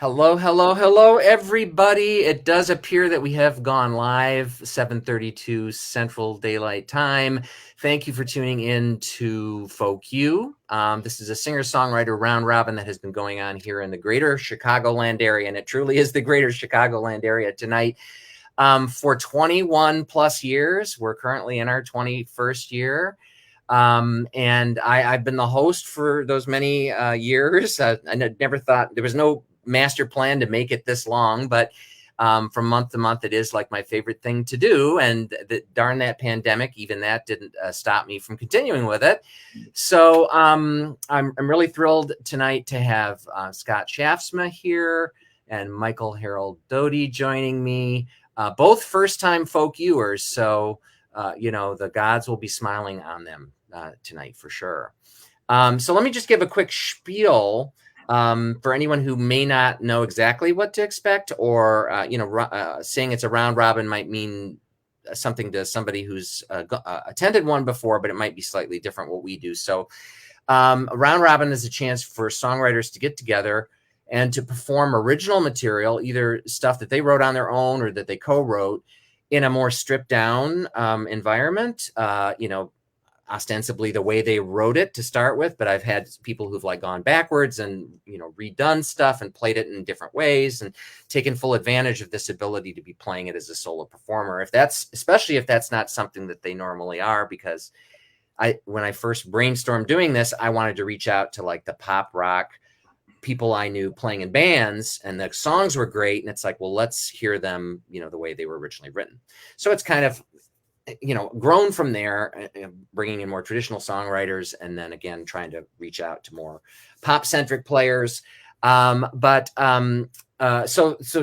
Hello, hello, hello, everybody. It does appear that we have gone live, 7:32 Central Daylight Time. Thank you for tuning in to Folk You. This is a singer-songwriter round robin that has been going on here in the greater Chicagoland area, and it truly is the greater Chicagoland area tonight. For 21 plus years, we're currently in our 21st year. And I've been the host for those many years. I never thought there was no master plan to make it this long, but from month to month, it is like my favorite thing to do. And darn that pandemic, even that didn't stop me from continuing with it. So I'm really thrilled tonight to have Scott Schaafsma here and Michael Harold Doty joining me, both first-time folk viewers. So the gods will be smiling on them tonight for sure. So let me just give a quick spiel for anyone who may not know exactly what to expect, or saying it's a round robin might mean something to somebody who's attended one before, but it might be slightly different what we do. So a round robin is a chance for songwriters to get together and to perform original material, either stuff that they wrote on their own or that they co-wrote, in a more stripped down environment, ostensibly the way they wrote it to start with. But I've had people who've gone backwards and, redone stuff and played it in different ways and taken full advantage of this ability to be playing it as a solo performer. Especially if that's not something that they normally are, because when I first brainstormed doing this, I wanted to reach out to the pop rock people I knew playing in bands, and the songs were great. And it's like, well, let's hear them, the way they were originally written. So it's kind of, grown from there, bringing in more traditional songwriters, and then again, trying to reach out to more pop centric players. So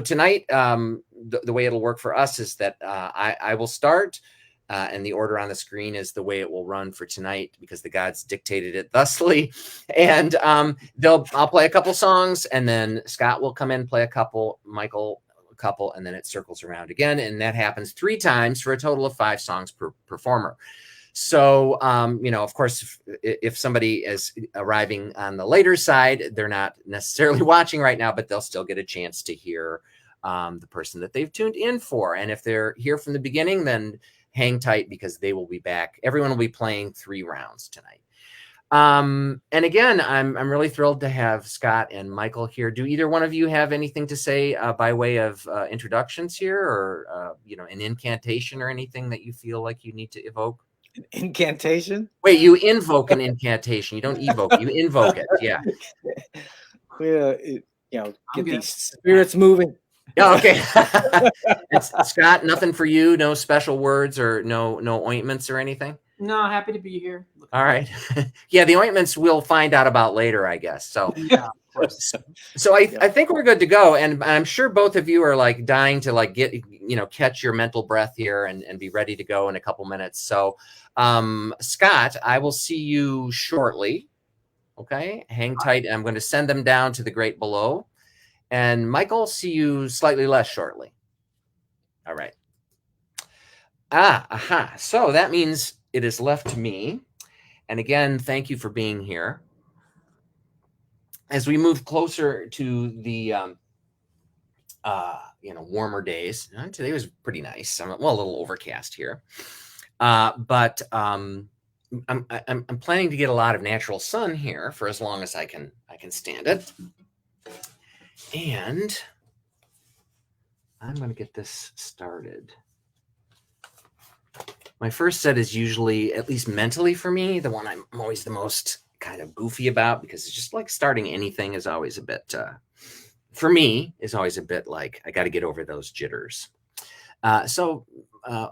tonight, the way it'll work for us is that I will start, and the order on the screen is the way it will run for tonight, because the gods dictated it thusly. And I'll play a couple songs, and then Scott will come in, play a couple, Michael a couple, and then it circles around again. And that happens 3 times for a total of 5 songs per performer. So, of course, if somebody is arriving on the later side, they're not necessarily watching right now, but they'll still get a chance to hear the person that they've tuned in for. And if they're here from the beginning, then hang tight, because they will be back. Everyone will be playing 3 rounds tonight. And again, I'm really thrilled to have Scott and Michael here. Do either one of you have anything to say by way of introductions here, or an incantation or anything that you feel like you need to evoke? An incantation? Wait, you invoke an incantation. You don't evoke it. You invoke it. Yeah. Get these spirits moving. Oh, okay. Scott, nothing for you? No special words or no ointments or anything? No, happy to be here. All right. Yeah, the ointments we'll find out about later, I guess. So yeah, of course. So I think we're good to go, and I'm sure both of you are dying to get catch your mental breath here and be ready to go in a couple minutes. So Scott, I will see you shortly. Okay, hang tight. I'm going to send them down to the grate below. And Michael, see you slightly less shortly. All right. So that means it is left to me. And again, thank you for being here. As we move closer to the, warmer days, today was pretty nice. A little overcast here. But I'm planning to get a lot of natural sun here for as long as I can stand it. And I'm going to get this started. My first set is usually, at least mentally for me, the one I'm always the most kind of goofy about, because it's just starting anything is always a bit, for me, is always a bit I got to get over those jitters. So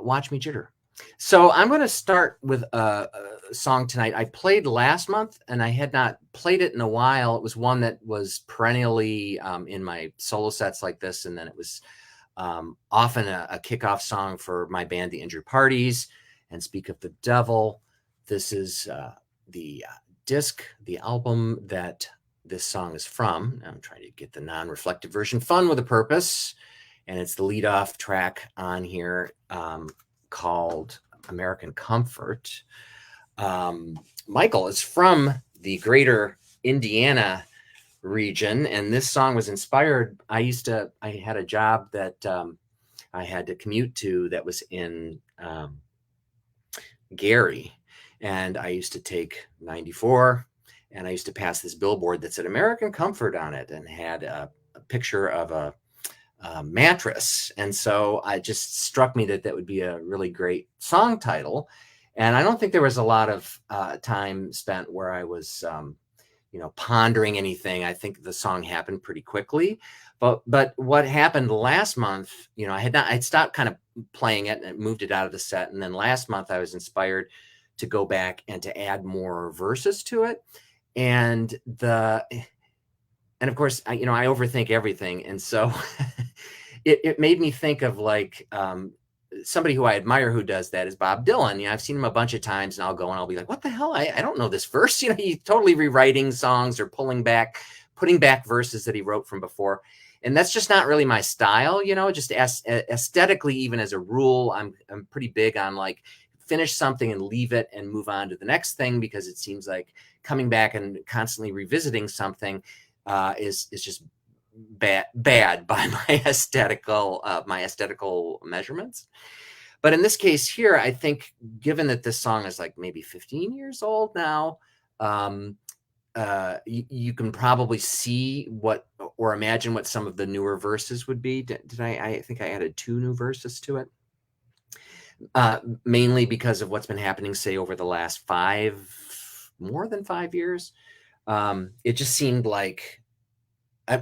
watch me jitter. So I'm going to start with a song tonight. I played last month, and I had not played it in a while. It was one that was perennially in my solo sets like this, and then it was often a kickoff song for my band, The Injured Parties. And Speak of the Devil, this is the album that this song is from. I'm trying to get the non-reflective version, Fun with a Purpose, and it's the lead-off track on here, called American Comfort. Michael is from the greater Indiana region, and this song was inspired. I had a job that I had to commute to that was in Gary, and I used to take 94, and I used to pass this billboard that said American Comfort on it and had a picture of a mattress. And so it just struck me that that would be a really great song title. And I don't think there was a lot of time spent where I was, pondering anything. I think the song happened pretty quickly. But what happened last month, I'd stopped kind of playing it and moved it out of the set. And then last month I was inspired to go back and to add more verses to it. And of course, I overthink everything. And so it made me think of like somebody who I admire who does that is Bob Dylan. I've seen him a bunch of times, and I'll go and I'll be like, what the hell? I don't know this verse. He's totally rewriting songs or putting back verses that he wrote from before. And that's just not really my style, just aesthetically, even as a rule, I'm pretty big on like finish something and leave it and move on to the next thing, because it seems like coming back and constantly revisiting something is just bad by my aesthetical measurements. But in this case here, I think given that this song is like maybe 15 years old now, you can probably see or imagine what some of the newer verses would be. I think I added 2 new verses to it, mainly because of what's been happening, say, over the last more than 5 years. It just seemed like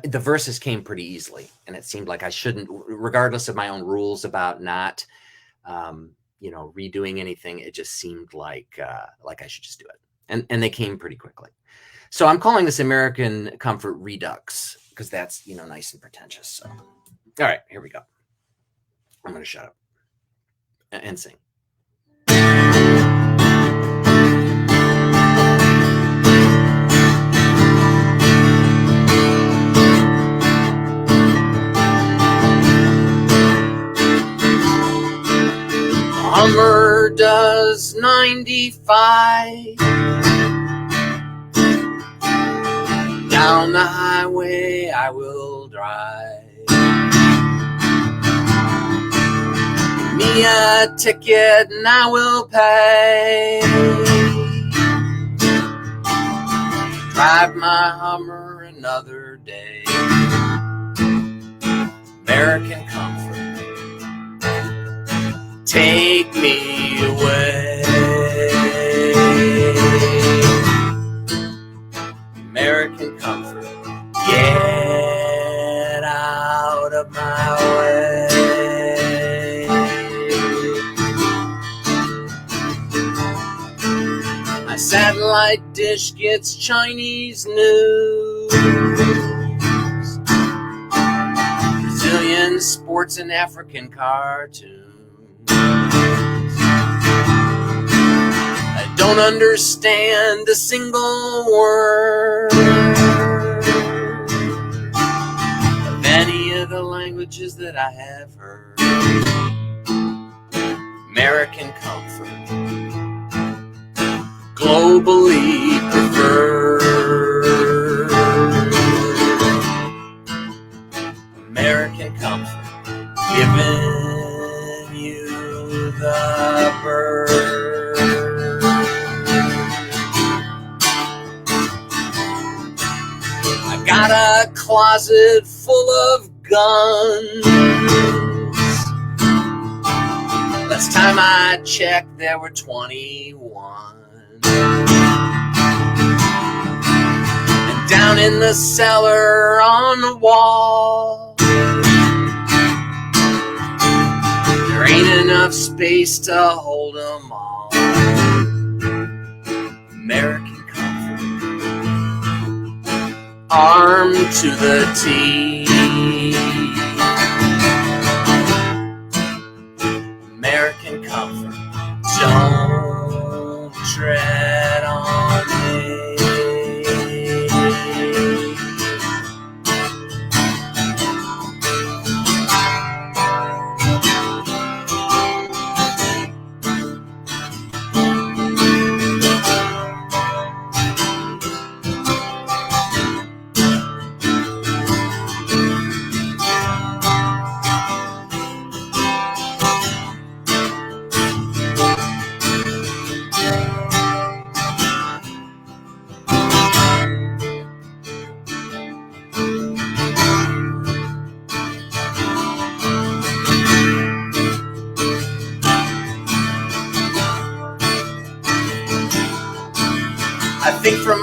the verses came pretty easily, and it seemed like I shouldn't, regardless of my own rules about not, redoing anything. It just seemed like I should just do it, and they came pretty quickly. So I'm calling this American Comfort Redux because that's nice and pretentious. So, all right, here we go. I'm going to shut up and sing. Hummer does 95 down the highway I will drive. Give me a ticket and I will pay. Drive my Hummer another day. American comfort, take me away. American comfort, get out of my way. My satellite dish gets Chinese news, Brazilian sports and African cartoons. I don't understand a single word of any of the languages that I have heard. American comfort, globally preferred. American comfort, giving you the bird. I got a closet full of guns. Last time I checked, there were 21. And down in the cellar on the wall, there ain't enough space to hold them all. American comfort, armed to the teeth. American comfort, don't tread on me.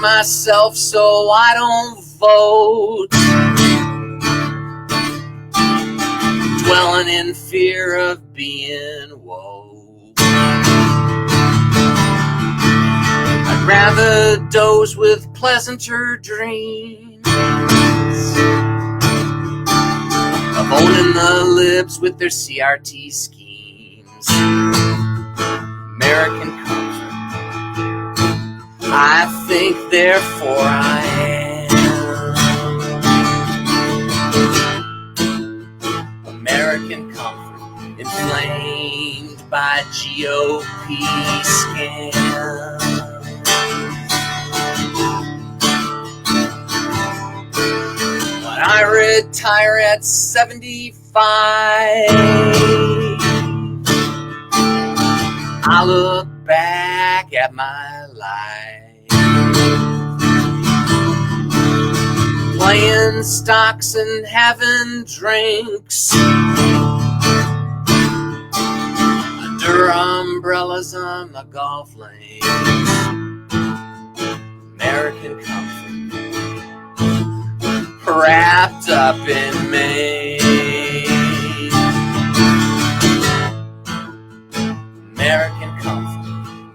myself so I don't vote. Dwelling in fear of being woke. I'd rather doze with pleasanter dreams of owning the libs with their CRT schemes. American comfort, I think, therefore I am. American comfort, inflamed by GOP scams. When I retire at 75, I look back at my life, playing stocks and having drinks under umbrellas on the golf lanes. American comfort, wrapped up in me. American comfort,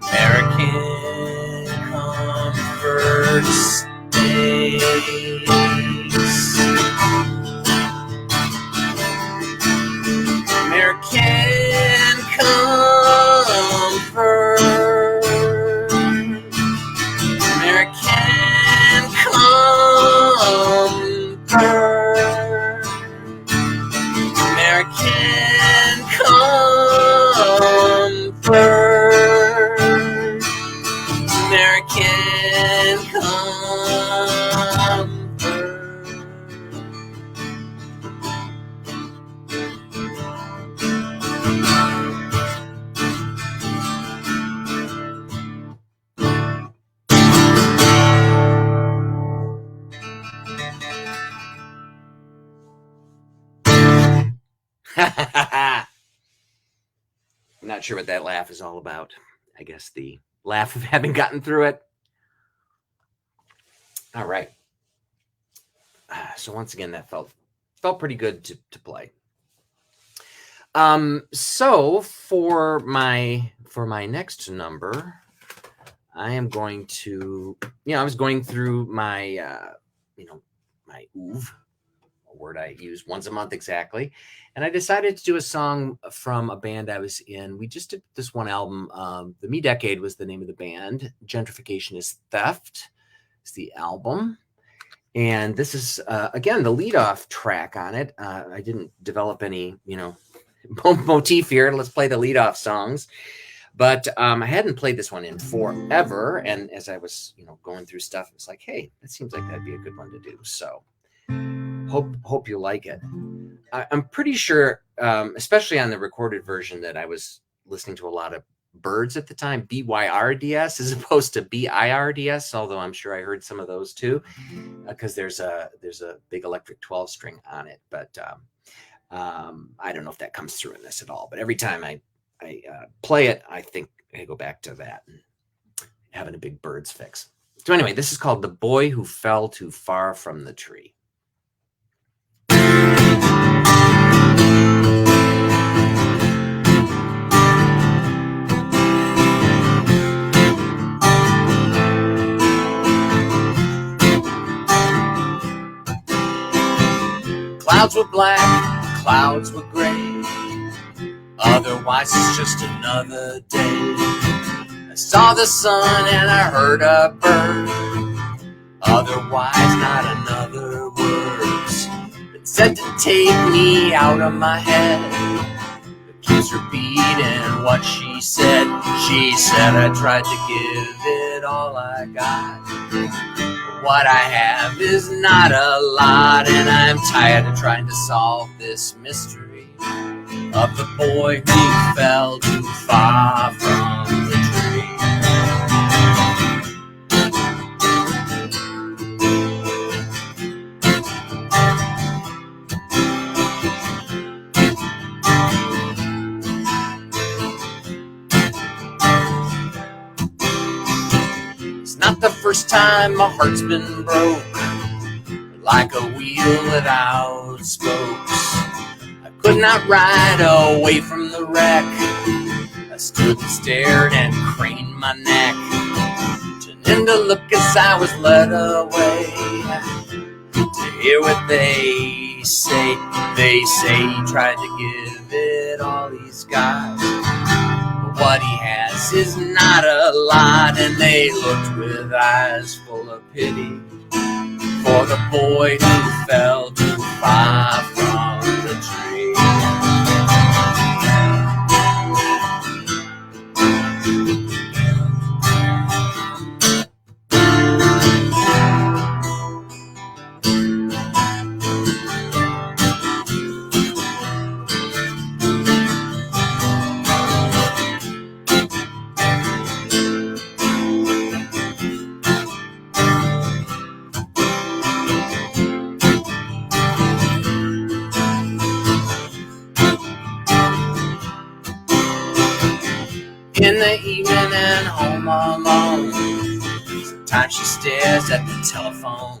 American comfort stays. American comfort, American comfort, American comfort, American comfort. I'm not sure what that laugh is all about. I guess the laugh of having gotten through it. All right. So once again, that felt pretty good to play. So for my next number, I am going to, I was going through my, my oeuvre, a word I use once a month exactly. And I decided to do a song from a band I was in. We just did this one album. The Me Decade was the name of the band. Gentrification is Theft is the album. And this is, again, the leadoff track on it. I didn't develop any, motif here. Let's play the leadoff songs. But I hadn't played this one in forever. And as I was, going through stuff, it was like, hey, that seems like that'd be a good one to do. So hope you like it. I'm pretty sure, especially on the recorded version, that I was listening to a lot of Birds at the time, BYRDS as opposed to BIRDS, although I'm sure I heard some of those too, because there's a big electric 12 string on it. But I don't know if that comes through in this at all. But every time I play it, I think I go back to that and having a big Birds fix. So anyway, this is called The Boy Who Fell Too Far from the Tree. Clouds were black, clouds were gray. Otherwise, it's just another day. I saw the sun and I heard a bird. Otherwise, not another words. It said to take me out of my head. It keeps repeating what she said. She said I tried to give it all I got. What I have is not a lot, and I'm tired of trying to solve this mystery of the boy who fell too far from the tree. It's not the first time my heart's been broke, like a wheel without spokes. I could not ride away from the wreck. I stood and stared and craned my neck, turning to look as I was led away to hear what they say. They say he tried to give it all he's got, but what he has is not a lot. And they looked with eyes full of pity for the boy who fell too far from the tree. In the evening and home alone, sometimes she stares at the telephone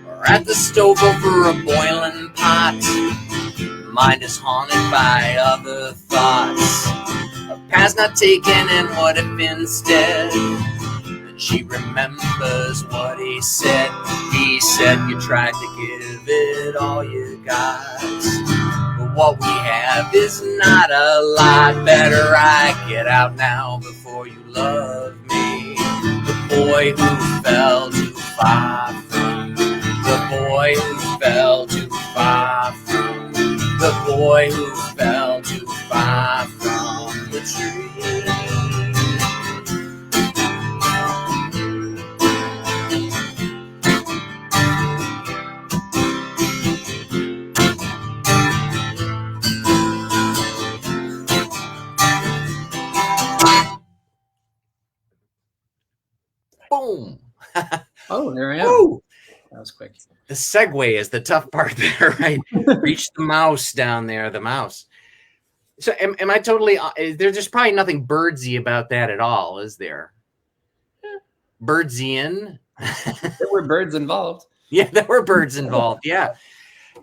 or at the stove over a boiling pot. Her mind is haunted by other thoughts of past not taken and what if instead. Then she remembers what he said. He said you tried to give it all you got, but what we have is not a lot. Better I get out now before you love me. The boy who fell too far from, the boy who fell too far from, the boy who fell too far from the tree. Boom. Oh, there I am. Woo! That was quick. The segue is the tough part there, right? Reach the mouse down there, the mouse. So am I totally, there's just probably nothing birdsy about that at all, is there? Birdsian? There were birds involved. Yeah, there were birds involved. Yeah.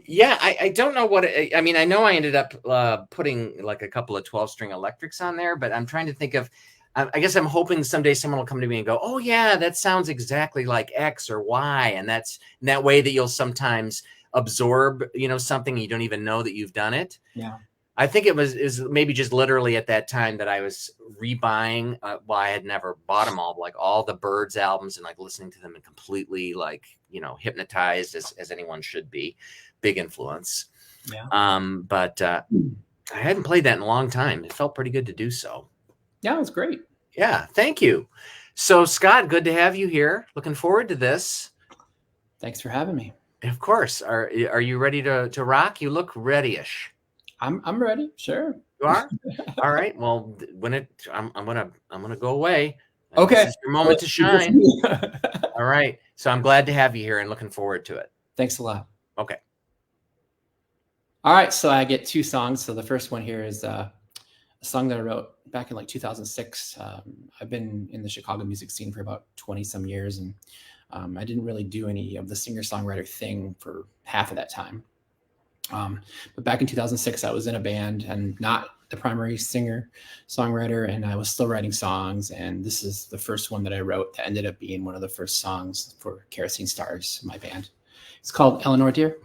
Yeah, I don't know what I mean. I know I ended up putting like a couple of 12-string electrics on there, but I'm trying to think of, I guess I'm hoping someday someone will come to me and go, oh yeah, that sounds exactly like X or Y. And that's in that way that you'll sometimes absorb, something you don't even know that you've done it. Yeah. I think is maybe just literally at that time that I was rebuying. I had never bought them all, like all the Birds albums, and like listening to them and completely like, hypnotized as anyone should be. Big influence. Yeah. But I hadn't played that in a long time. It felt pretty good to do so. Yeah, it was great. Yeah, thank you. So Scott, good to have you here. Looking forward to this. Thanks for having me. Of course. Are you ready to rock? You look ready-ish. I'm ready. Sure. You are? All right. Well, I'm gonna go away. Okay. This is your moment to shine. All right. So I'm glad to have you here and looking forward to it. Thanks a lot. Okay. All right. So I get two songs. So the first one here is a song that I wrote back in like 2006. I've been in the Chicago music scene for about 20 some years, and I didn't really do any of the singer-songwriter thing for half of that time. But back in 2006, I was in a band and not the primary singer-songwriter, and I was still writing songs. And this is the first one that I wrote that ended up being one of the first songs for Kerosene Stars, my band. It's called Eleanor Dear.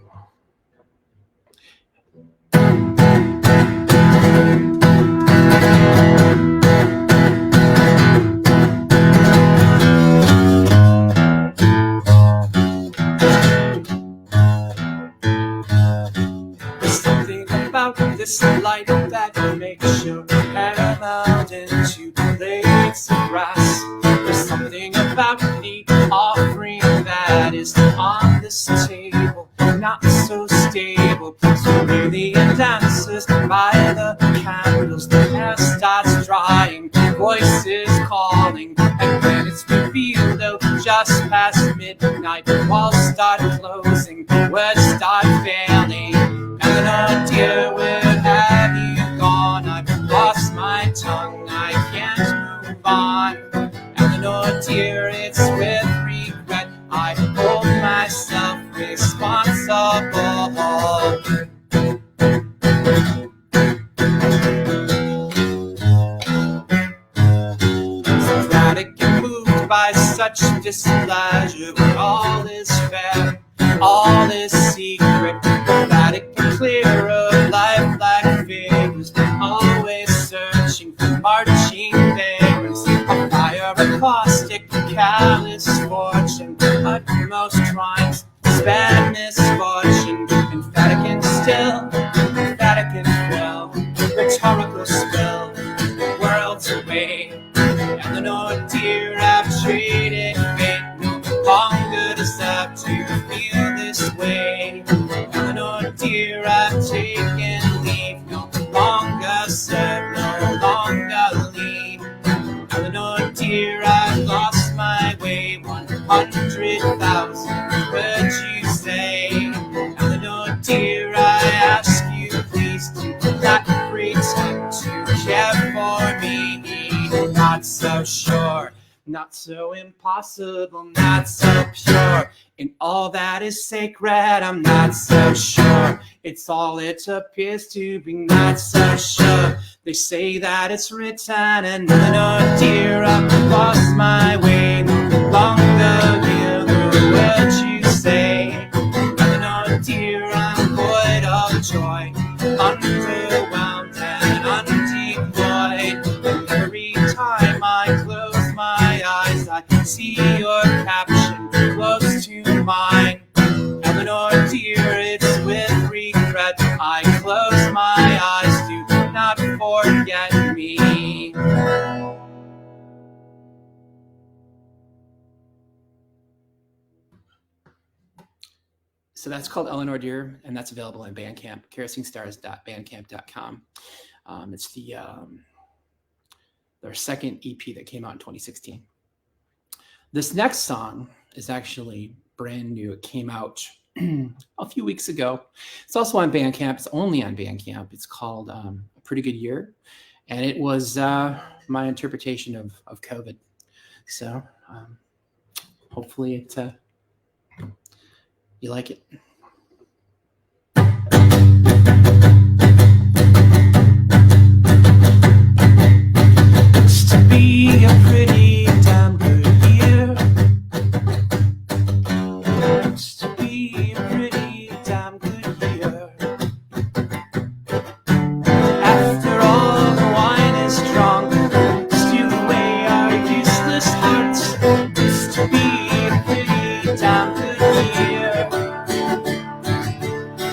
This light that makes your hair melt into blades of grass. There's something about the offering that is on this table, not so stable. So really it dances by the candles. The hair starts drying, voices calling, and when it's revealed, though, just past midnight, walls start closing, words start failing. Eleanor dear, where have you gone? I've lost my tongue, I can't move on. Eleanor dear, it's Dramatic and moved by such displeasure, where all is fair, all is secret, dramatic and clear of lifelike figures, always searching for marching bearers, a fire acoustic, callous fortune, utmost crimes, sped misfortune, emphatic and still, emphatic and thrill, rhetorical spill, worlds away. And the Lord dear, I've traded fate, no longer deserve to feel this way. And the Lord dear, I've taken leave, no longer serve, no longer leave. And the Lord dear, I've lost my way, 100,000 would you say? And the Lord dear, I ask you please do not pretend to care for me. Not so sure, not so impossible, not so pure. In all that is sacred, I'm not so sure. It's all it appears to be, not so sure. They say that it's written, and oh dear, I've lost my way. No longer hear the words you say. And oh dear, I'm void of joy, underwhelmed and undeployed. And every time I close my eyes, I see your caption close to mine. Eleanor dear, it's with regret I close my eyes. Do not forget me. So that's called Eleanor Dear, and that's available on Bandcamp, kerosinestars.bandcamp.com. It's their second EP that came out in 2016. This next song is actually brand new. It came out a few weeks ago. It's also on Bandcamp. It's only on Bandcamp. It's called A Pretty Good Year. And it was my interpretation of COVID. So hopefully you like it. Looks to be a pretty damn good year. Looks to be a pretty damn good year. After all the wine is drunk, steal away our useless hearts. Looks to be a pretty damn good year.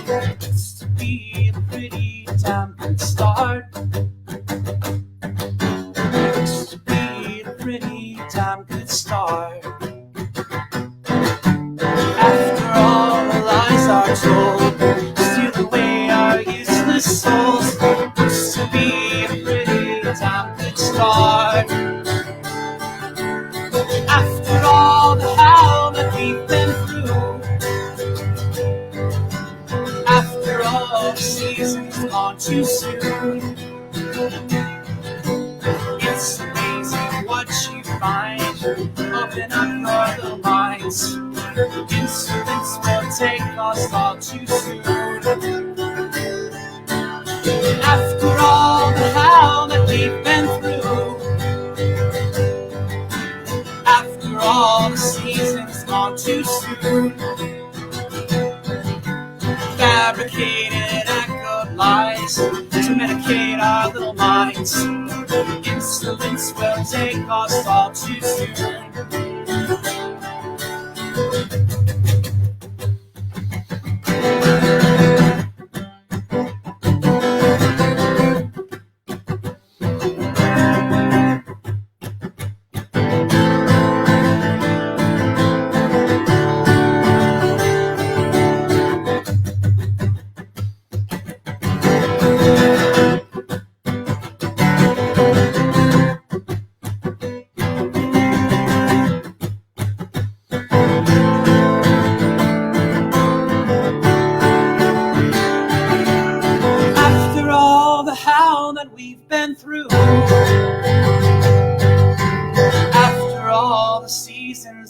Looks to be a pretty damn good start. Looks to be a pretty damn good start. After all the lies are told, steal away our useless souls. Looks to be a pretty damn good start. After all the hell that we've been through, after all the seasons gone too soon, it's amazing what you find. Open up your little minds. Insolence will take us all too soon. After all the hell that we've been through, after all the seasons gone too soon, fabricated echoed lies to medicate our little minds. Insolence will take us all too soon.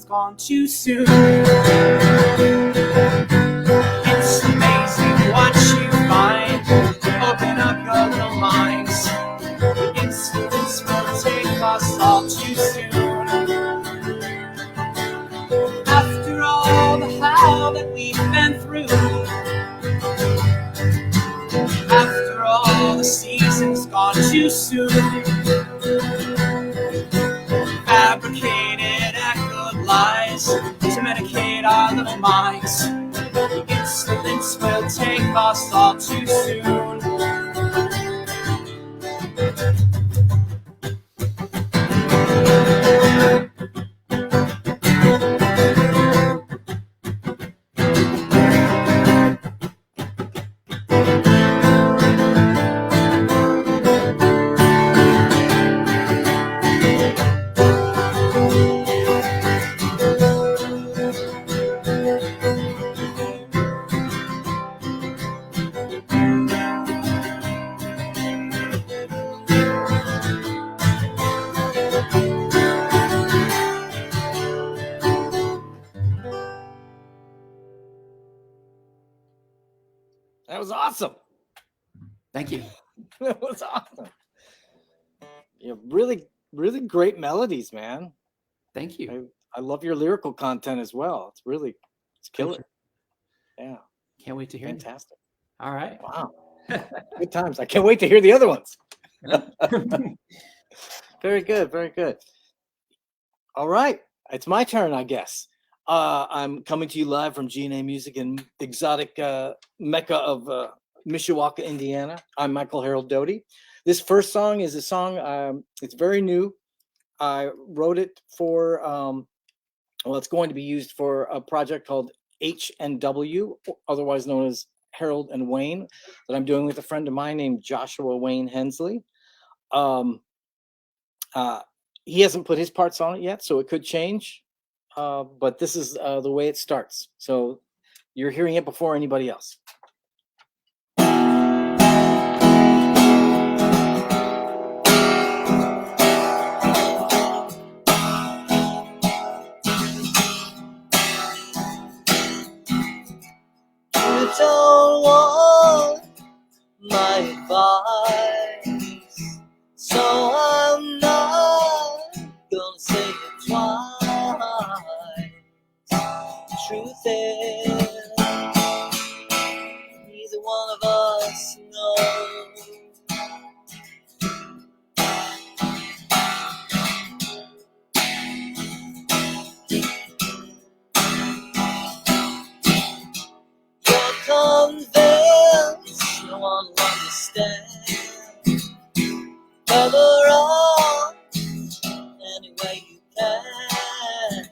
Gone too soon. Insolence been through. After all, the season's gone too soon. Fabricated, echoed lies to medicate our little minds. The insolence will take us all too soon. That was awesome. Thank you. That was awesome. Yeah, really, really great melodies, man. Thank you. I love your lyrical content as well. It's killer. Yeah. Can't wait to hear it. Fantastic. All right. Wow. Good times. I can't wait to hear the other ones. Very good. Very good. All right. It's my turn, I guess. I'm coming to you live from G&A Music in exotic mecca of Mishawaka, Indiana. I'm Michael Harold Doty. This first song is a song, it's very new. I wrote it for, it's going to be used for a project called H&W, otherwise known as Harold and Wayne, that I'm doing with a friend of mine named Joshua Wayne Hensley. He hasn't put his parts on it yet, so it could change. But this is the way it starts. So you're hearing it before anybody else. You don't want my advice, so I'm not gonna say it twice. The truth is, neither one of us knows. You're convinced no one will understand. Cover up any way you can.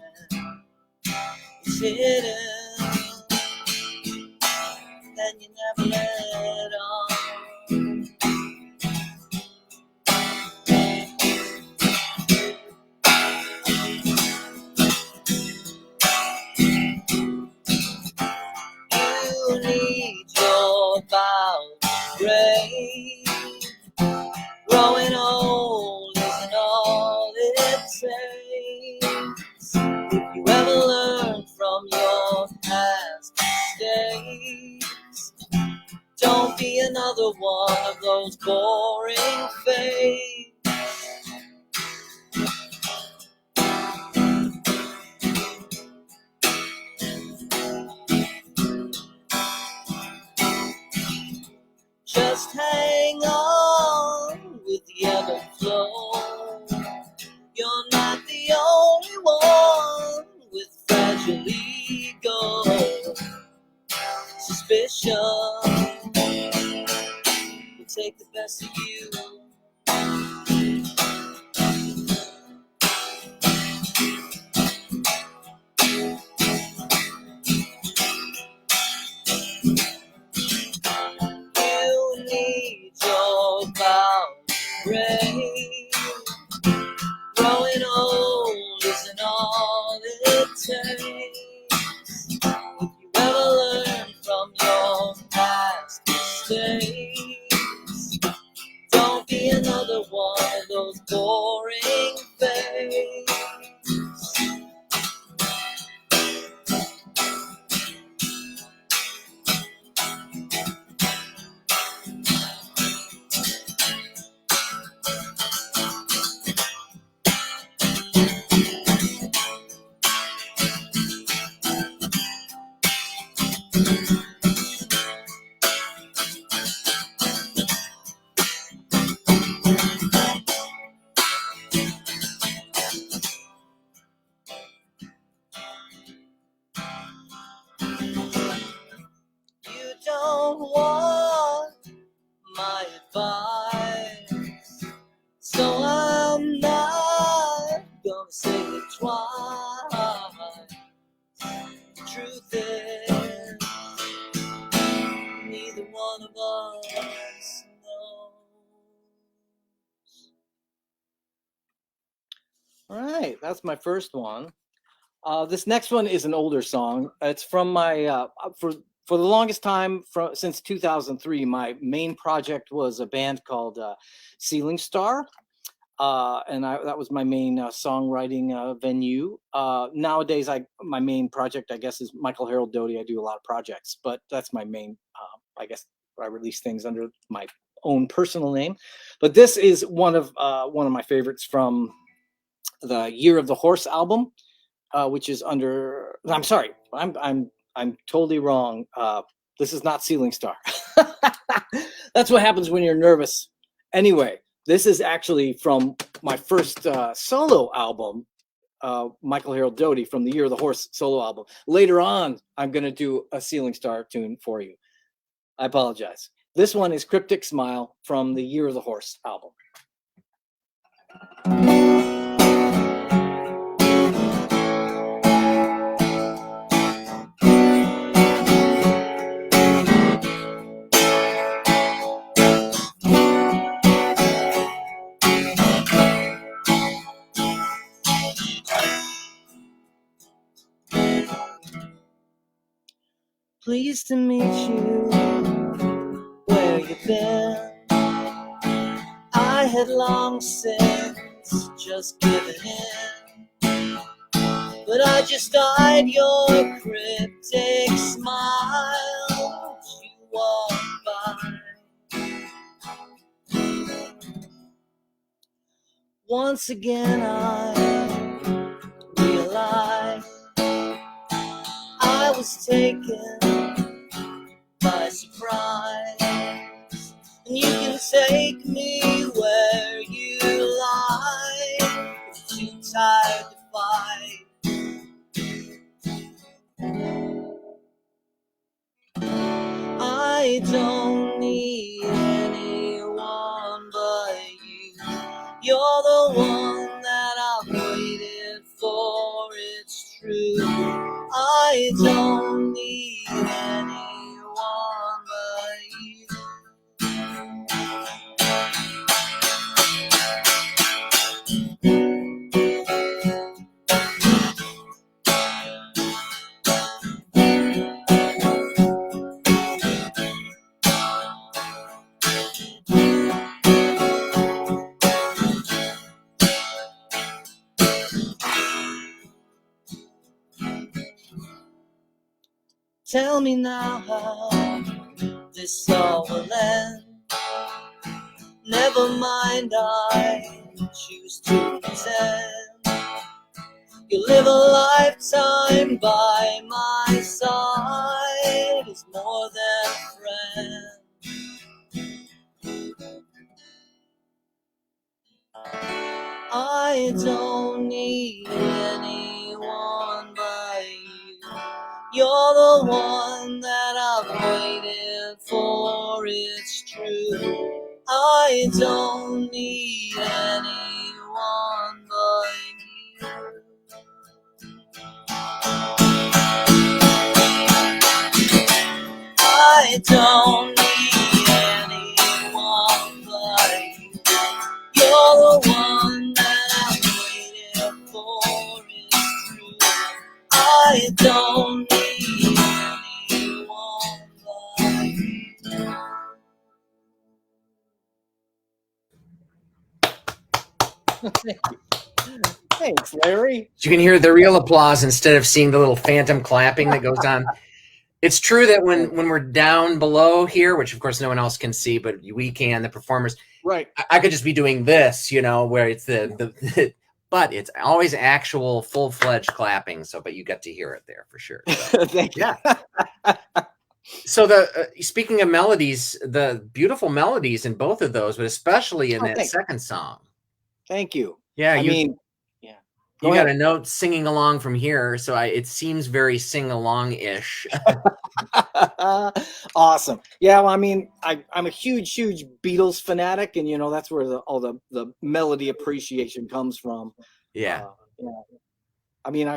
It's hidden, and you never let on. You need your boundary. Growing old isn't all it takes. If you ever learn from your past mistakes, don't be another one of those boring fakes. Just hang on with the ebb and flow. You're not the only one with fragile ego. Suspicion will take the best of you. You need your boundary. Growing old isn't all it takes. If you ever learn from your past mistakes, don't be You don't want my advice, so I'm not gonna say it twice. The truth is, neither one of us knows. All right, that's my first one. This next one is an older song. It's from my for the longest time, since 2003. My main project was a band called Ceiling Star, and that was my main songwriting venue. Nowadays, my main project, I guess, is Michael Harold Doty. I do a lot of projects, but that's my main. I guess I release things under my own personal name. But this is one of my favorites from the Year of the Horse album, which is under. I'm sorry, I'm totally wrong. This is not Ceiling Star. That's what happens when you're nervous. Anyway, this is actually from my first solo album, Michael Harold Doty, from the Year of the Horse solo album. Later on, I'm going to do a Ceiling Star tune for you. I apologize. This one is Cryptic Smile from the Year of the Horse album. Pleased to meet you where you've been. I had long since just given in, but I just eyed your cryptic smile as you walked by. Once again I realized I was taken by surprise, and you can take me where you like. I'm too tired to fight. I don't need anyone but you. You're the one that I've waited for, it's true. I don't need anyone but you. Tell me now how this all will end. Never mind, I choose to pretend. You live a lifetime by my side is more than a friend. I don't need anyone but you. You're the one that I've waited for, it's true. I don't need anyone but you. I don't need anyone but you. You're the one that I've waited for, it's true. I don't need anyone but you. Thanks, Larry. You can hear the real applause instead of seeing the little phantom clapping that goes on. It's true that when we're down below here, which of course no one else can see, but we can, the performers, Right. I could just be doing this, you know, where it's the but it's always actual full-fledged clapping. So, but you get to hear it there for sure. So, Thank you. yeah. So speaking of melodies, the beautiful melodies in both of those, but especially in that second song. Thank you. Yeah, I mean, you got a note singing along from here, so it seems very sing-along-ish. Awesome. Yeah, well, I mean, I'm a huge Beatles fanatic, and that's where all the melody appreciation comes from. Yeah. I mean,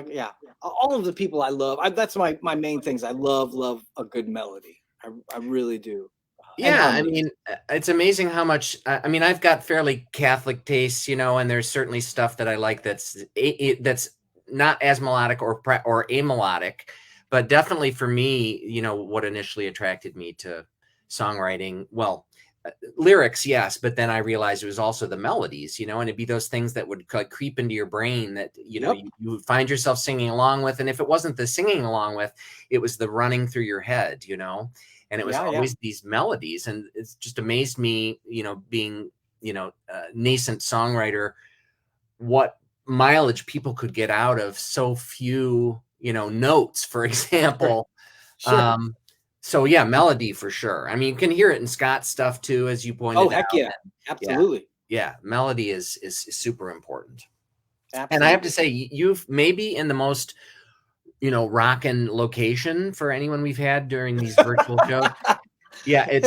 all of the people I love. That's my main things. I love a good melody. I really do. Yeah, I mean, it's amazing how much. I mean, I've got fairly Catholic tastes, and there's certainly stuff that I like that's not as melodic or amelodic, but definitely for me, what initially attracted me to songwriting. Well, lyrics, yes, but then I realized it was also the melodies, and it'd be those things that would like creep into your brain that you would find yourself singing along with, and if it wasn't the singing along with, it was the running through your head, and it was always these melodies, and it's just amazed me, being a nascent songwriter, what mileage people could get out of so few notes, for example. Sure. So yeah, melody for sure. I mean, you can hear it in Scott's stuff too, as you pointed out. Oh, heck yeah. Absolutely. Yeah, melody is super important. Absolutely. And I have to say, you've maybe in the most, rockin' location for anyone we've had during these virtual shows. Yeah, it's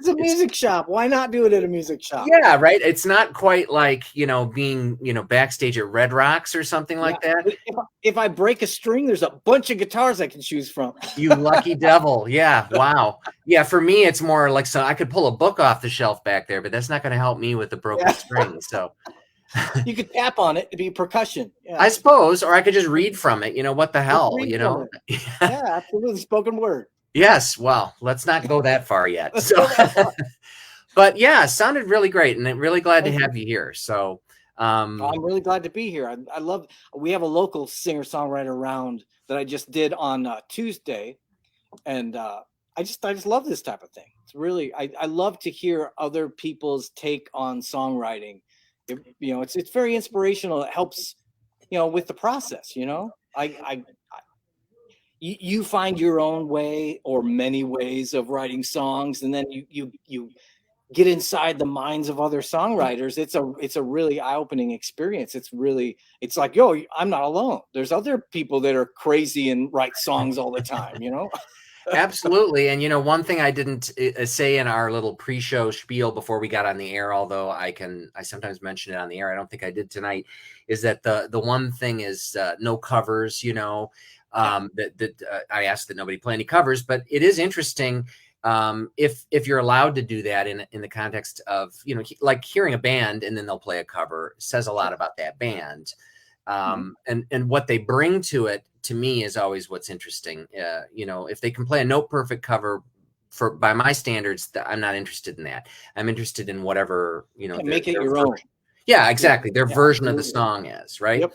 a music shop. Why not do it at a music shop? Yeah, right. It's not quite like, being, backstage at Red Rocks or something like that. If I break a string, there's a bunch of guitars I can choose from. You lucky devil. Yeah. Wow. Yeah. For me, it's more like, so I could pull a book off the shelf back there, but that's not going to help me with the broken string. So you could tap on it. It'd be percussion. Yeah. I suppose, or I could just read from it. What the hell, Yeah, absolutely. Spoken word. Yes. Well, let's not go that far yet. So, but yeah, it sounded really great, and I'm really glad to have you here. So, I'm really glad to be here. I love. We have a local singer-songwriter round that I just did on Tuesday, and I just love this type of thing. It's really I love to hear other people's take on songwriting. It's very inspirational. It helps, with the process. You find your own way or many ways of writing songs, and then you get inside the minds of other songwriters. It's a really eye-opening experience. It's like, yo, I'm not alone. There's other people that are crazy and write songs all the time, Absolutely. And one thing I didn't say in our little pre-show spiel before we got on the air, although I sometimes mention it on the air, I don't think I did tonight, is that the one thing is no covers, that I asked that nobody play any covers, but it is interesting if you're allowed to do that in the context of, like hearing a band and then they'll play a cover says a lot about that band. And what they bring to it, to me, is always what's interesting. If they can play a note perfect cover by my standards, I'm not interested in that. I'm interested in whatever, make it your own. Yeah, exactly. Their version of the song is, right? Yep.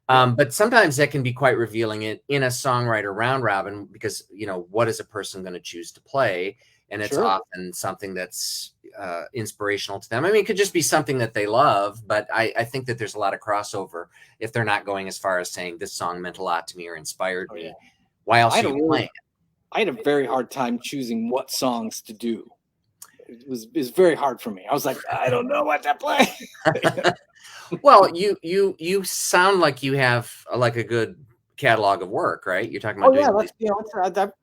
But sometimes that can be quite revealing in a songwriter round robin, because, what is a person going to choose to play? And it's often something that's inspirational to them. I mean, it could just be something that they love, but I think that there's a lot of crossover if they're not going as far as saying this song meant a lot to me or inspired me. Why else are you playing it? I had a very hard time choosing what songs to do. It was very hard for me. I was like, I don't know what to play. Well, you sound like you have like a good catalog of work, right? You're talking about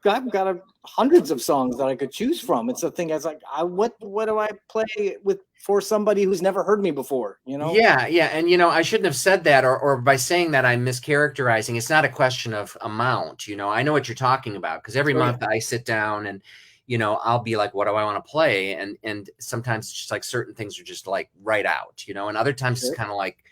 I've got hundreds of songs that I could choose from. It's a thing. I was like, what do I play for somebody who's never heard me before? Yeah, and I shouldn't have said that, or by saying that I'm mischaracterizing. It's not a question of amount. I know what you're talking about, because every month I sit down and I'll be like, what do I want to play? And sometimes it's just like certain things are just like right out, and other times it's kind of like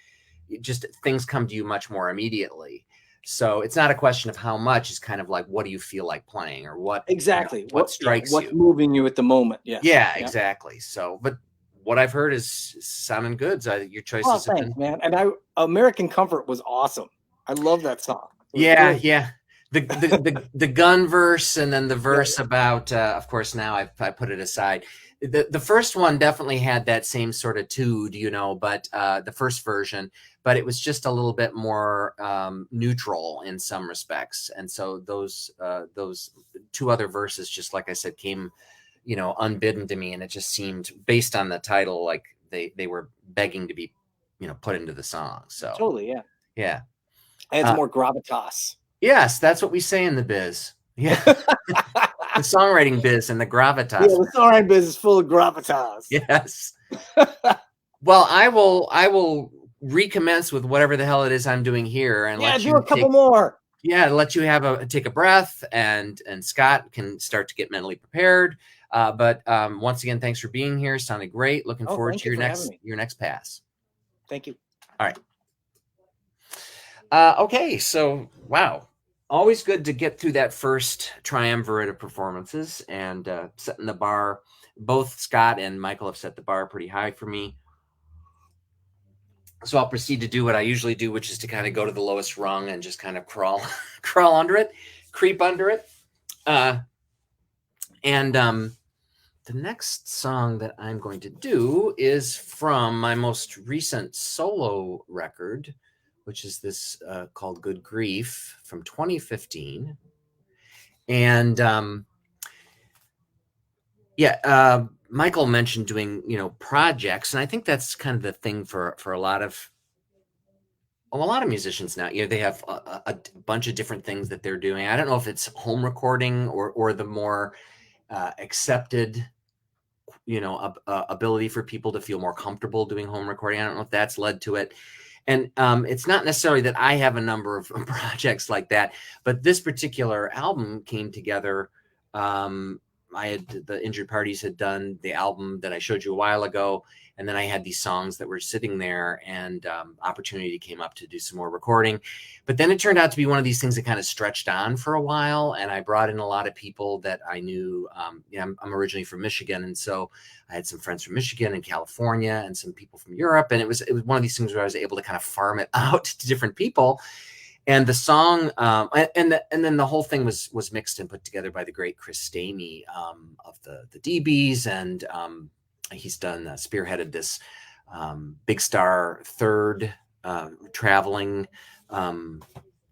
just things come to you much more immediately. So it's not a question of how much. It's kind of like, what do you feel like playing, or what exactly what strikes what's moving you at the moment. Yeah, exactly. So, but what I've heard is sounding good. So your choices have been, man. And American Comfort was awesome. I love that song. Yeah. The gun verse, and then the verse about, of course, now I put it aside. The first one definitely had that same sort of tude, but the first version. but it was just a little bit more neutral in some respects. And so those two other verses, just like I said, came, unbidden to me, and it just seemed, based on the title, like they were begging to be, put into the song. So Totally, yeah. Yeah. Adds more gravitas. Yes, that's what we say in the biz. Yeah. The songwriting biz and the gravitas. Yeah, the songwriting biz is full of gravitas. Yes. Well, I will recommence with whatever the hell it is I'm doing here, and let do you a couple more. Yeah, let you take a breath, and Scott can start to get mentally prepared. But once again, thanks for being here. Sounded great. Looking forward to your next pass. Thank you. All right. Okay, so wow. Always good to get through that first triumvirate of performances, and setting the bar. Both Scott and Michael have set the bar pretty high for me. So I'll proceed to do what I usually do, which is to kind of go to the lowest rung and just kind of crawl under it, creep under it. The next song that I'm going to do is from my most recent solo record, which is this called Good Grief from 2015. And Michael mentioned doing, projects, and I think that's kind of the thing for a lot of musicians now. They have a bunch of different things that they're doing. I don't know if it's home recording or the more accepted, ability for people to feel more comfortable doing home recording. I don't know if that's led to it. And it's not necessarily that I have a number of projects like that, but this particular album came together. The Injured Parties had done the album that I showed you a while ago, and then I had these songs that were sitting there, and opportunity came up to do some more recording. But then it turned out to be one of these things that kind of stretched on for a while, and I brought in a lot of people that I knew. I'm originally from Michigan, and so I had some friends from Michigan and California, and some people from Europe, and it was one of these things where I was able to kind of farm it out to different people. And the song, and then the whole thing was mixed and put together by the great Chris Stamey of the DBs, and he's done spearheaded this Big Star third traveling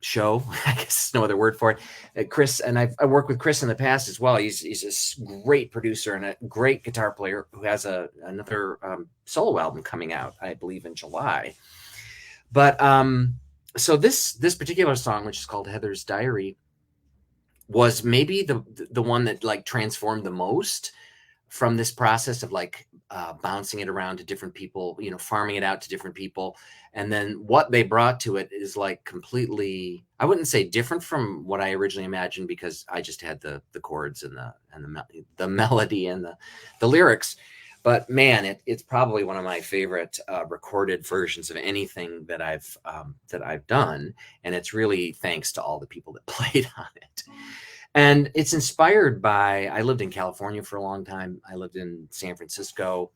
show. I guess there's no other word for it. Chris, and I worked with Chris in the past as well. He's a great producer and a great guitar player who has another solo album coming out, I believe, in July. But so this particular song, which is called Heather's Diary, was maybe the one that like transformed the most from this process of like bouncing it around to different people, farming it out to different people. And then what they brought to it is like completely, I wouldn't say different from what I originally imagined, because I just had the chords and the melody and the lyrics. But man, it's probably one of my favorite recorded versions of anything that I've done, and it's really thanks to all the people that played on it. And it's inspired by, I lived in California for a long time. I lived in San Francisco,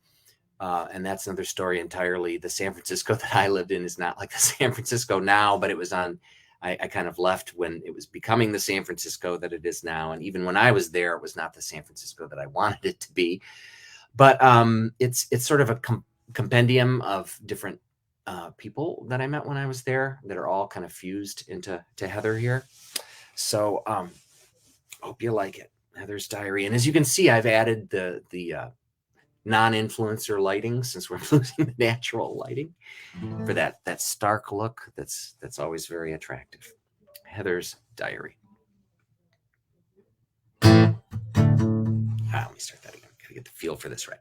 and that's another story entirely. The San Francisco that I lived in is not like the San Francisco now, but it was I kind of left when it was becoming the San Francisco that it is now. And even when I was there, it was not the San Francisco that I wanted it to be. But it's sort of a compendium of different people that I met when I was there that are all kind of fused into Heather here. So hope you like it. Heather's Diary. And as you can see, I've added the non-influencer lighting, since we're losing the natural lighting, for that stark look that's always very attractive. Heather's Diary. Let me start that again. Gotta get the feel for this right.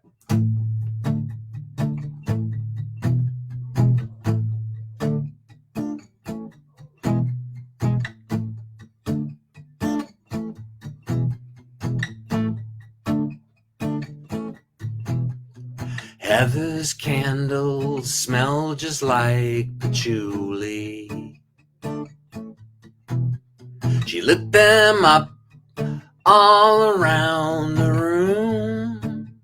Heather's candles smell just like patchouli. She lit them up all around the room.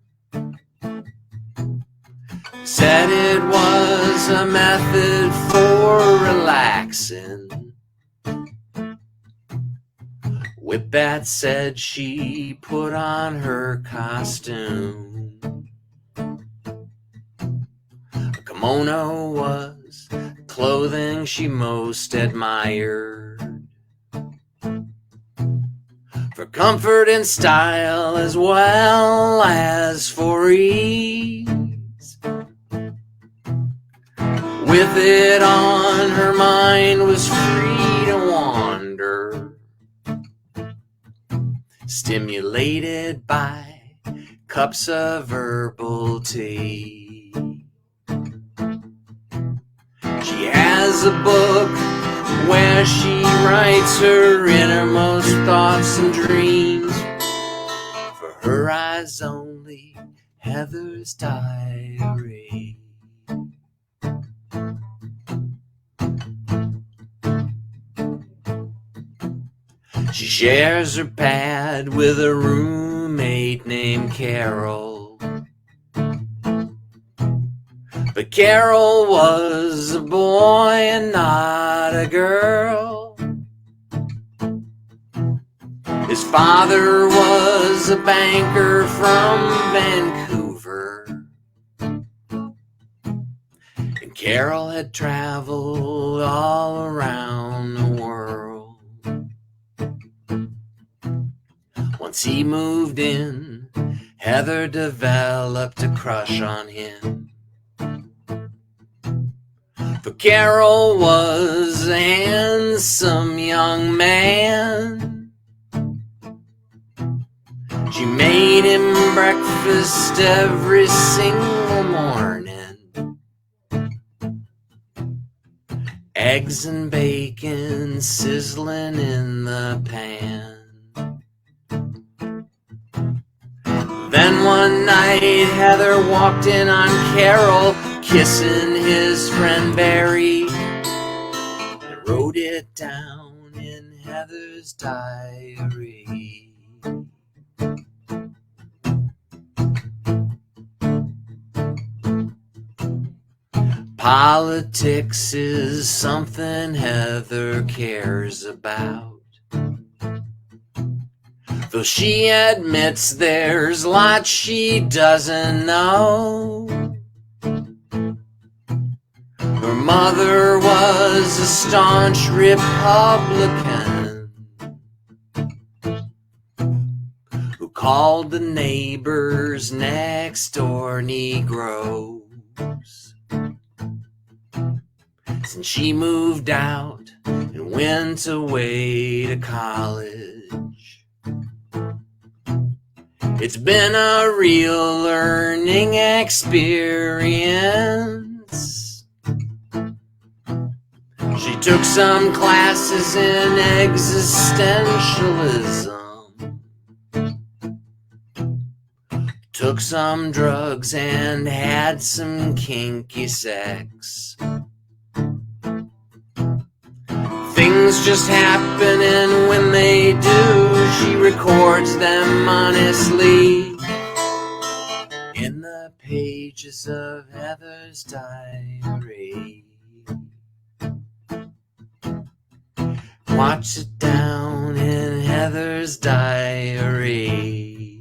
Said it was a method for relaxing. Whipbat said she put on her costume. A kimono was clothing she most admired, for comfort and style as well as for ease. With it on, her mind was free to wander, stimulated by cups of herbal tea. She has a book where she writes her innermost thoughts and dreams. For her eyes only, Heather's diary. She shares her pad with a roommate named Carol. But Carol was a boy and not a girl. His father was a banker from Vancouver, and Carol had traveled all around the world. Once he moved in, Heather developed a crush on him. For Carol was a handsome young man. She made him breakfast every single morning. Eggs and bacon sizzling in the pan. Then one night Heather walked in on Carol kissing his friend Barry, and wrote it down in Heather's diary. Politics is something Heather cares about, though she admits there's lots she doesn't know. Her mother was a staunch Republican who called the neighbors next door Negroes. Since she moved out and went away to college, it's been a real learning experience. She took some classes in existentialism, took some drugs and had some kinky sex. Things just happen, and when they do, she records them honestly in the pages of Heather's diary. Watch it down in Heather's diary.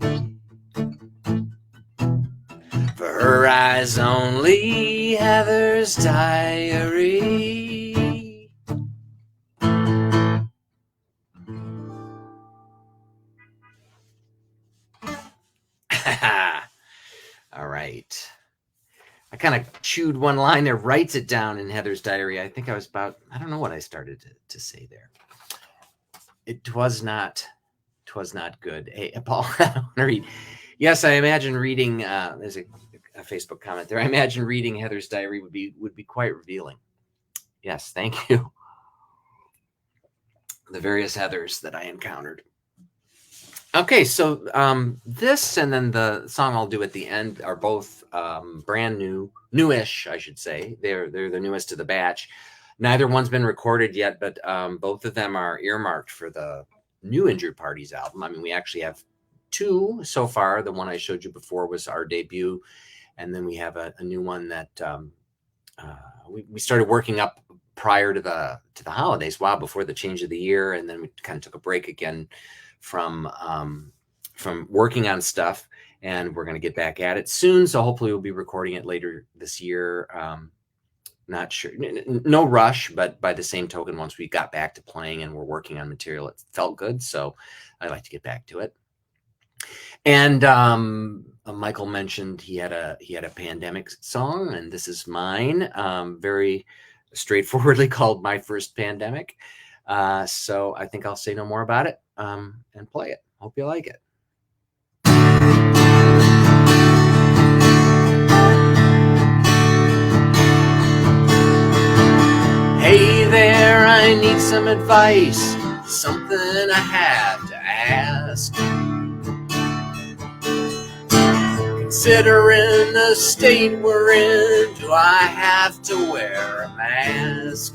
For her eyes only, Heather's diary. All right. I kind of chewed one line there, writes it down in Heather's diary. I think I was about, I don't know what I started to say there. It was not good. Hey, Paul, I want to read. Yes, I imagine reading, there's a Facebook comment there. I imagine reading Heather's diary would be quite revealing. Yes, thank you. The various Heathers that I encountered. Okay, so this and then the song I'll do at the end are both brand new, newish, I should say. They're the newest to the batch. Neither one's been recorded yet, but both of them are earmarked for the new Injured Parties album. I mean, we actually have two so far. The one I showed you before was our debut, and then we have a new one that we started working up prior to the holidays, before the change of the year, and then we kind of took a break again from working on stuff, and we're going to get back at it soon. So hopefully we'll be recording it later this year. not sure. No rush, but by the same token, once we got back to playing and we're working on material, it felt good. So I'd like to get back to it. And Michael mentioned he had a pandemic song, and this is mine. Very straightforwardly called "My First Pandemic." So I think I'll say no more about it and play it. Hope you like it. Hey there, I need some advice, something I have to ask. Considering the state we're in, do I have to wear a mask?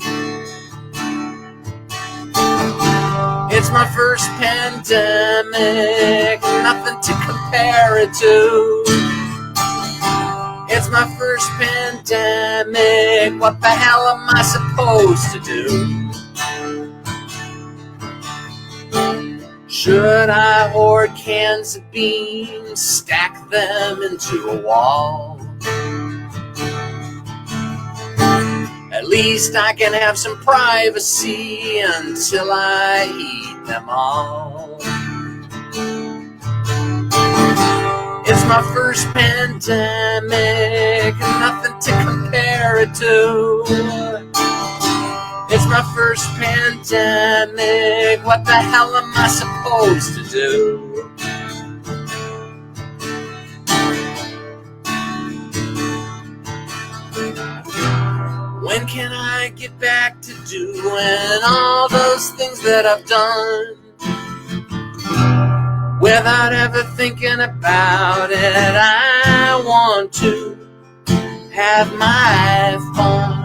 It's my first pandemic, nothing to compare it to. It's my first pandemic, what the hell am I supposed to do? Should I hoard cans of beans, stack them into a wall? At least I can have some privacy until I eat them all. It's my first pandemic, nothing to compare it to. It's my first pandemic, what the hell am I supposed to do? When can I get back to doing all those things that I've done? Without ever thinking about it, I want to have my fun.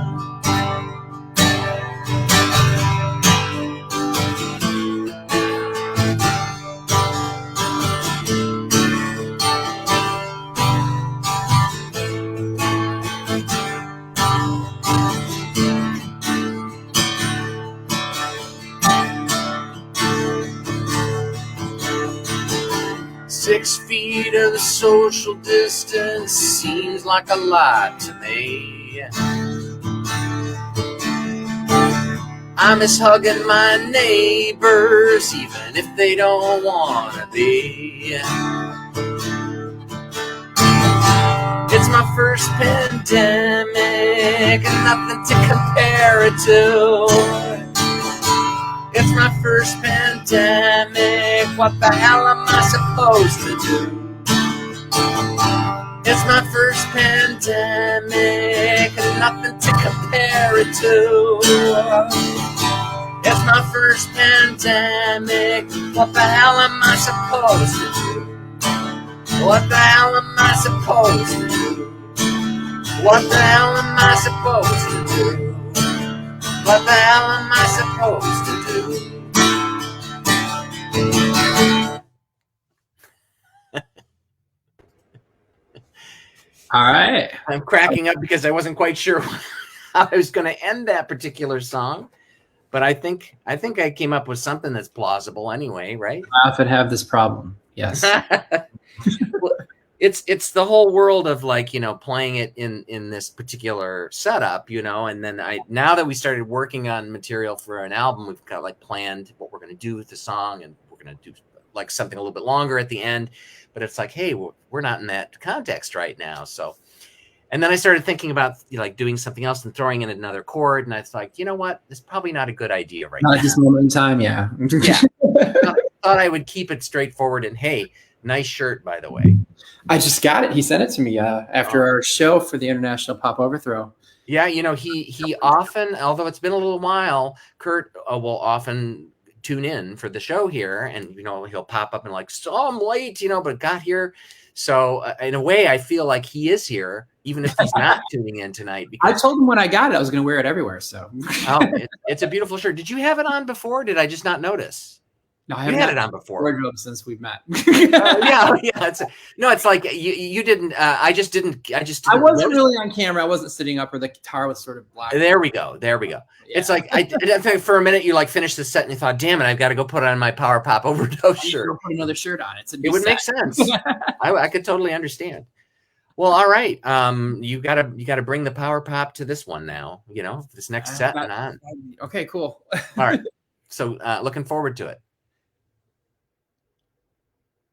6 feet of the social distance seems like a lot to me. I miss hugging my neighbors, even if they don't want to be. It's my first pandemic, and nothing to compare it to. It's my first pandemic, what the hell am I supposed to do? It's my first pandemic, and nothing to compare it to. It's my first pandemic, what the hell am I supposed to do? What the hell am I supposed to do? What the hell am I supposed to do? What the hell am I supposed to do? All right. I'm cracking up because I wasn't quite sure how I was going to end that particular song, but I think I came up with something that's plausible anyway, right? I often have this problem. Yes. Well, it's the whole world of, like, you know, playing it in this particular setup, you know, and then now that we started working on material for an album, we've got like planned what we're going to do with the song, and we're going to do like something a little bit longer at the end, but it's like, hey, we're not in that context right now. So, and then I started thinking about, you know, like doing something else and throwing in another chord, and I was like, you know what, it's probably not a good idea right now. Not at this moment in time, yeah. Yeah. I thought I would keep it straightforward, and hey, nice shirt, by the way. I just got it. He sent it to me after our show for the International Pop Overthrow. Yeah, you know, he often, although it's been a little while, Kurt will often tune in for the show here, and, you know, he'll pop up and like, so I'm late, you know, but got here. So in a way, I feel like he is here, even if he's not tuning in tonight. Because I told him when I got it, I was going to wear it everywhere. So it's a beautiful shirt. Did you have it on before? Did I just not notice? No, I haven't had it on before. Wardrobe since we've met. Yeah. It's like you didn't. I just didn't. I wasn't really on camera. I wasn't sitting up, or the guitar was sort of black. There we go. Yeah. It's like I think for a minute you like finished the set and you thought, "Damn it, I've got to go put on my Power Pop Overdose shirt." Put another shirt on. It would make sense. I could totally understand. Well, all right. You gotta bring the power pop to this one now. You know, this next set and on. Okay, cool. All right. So looking forward to it.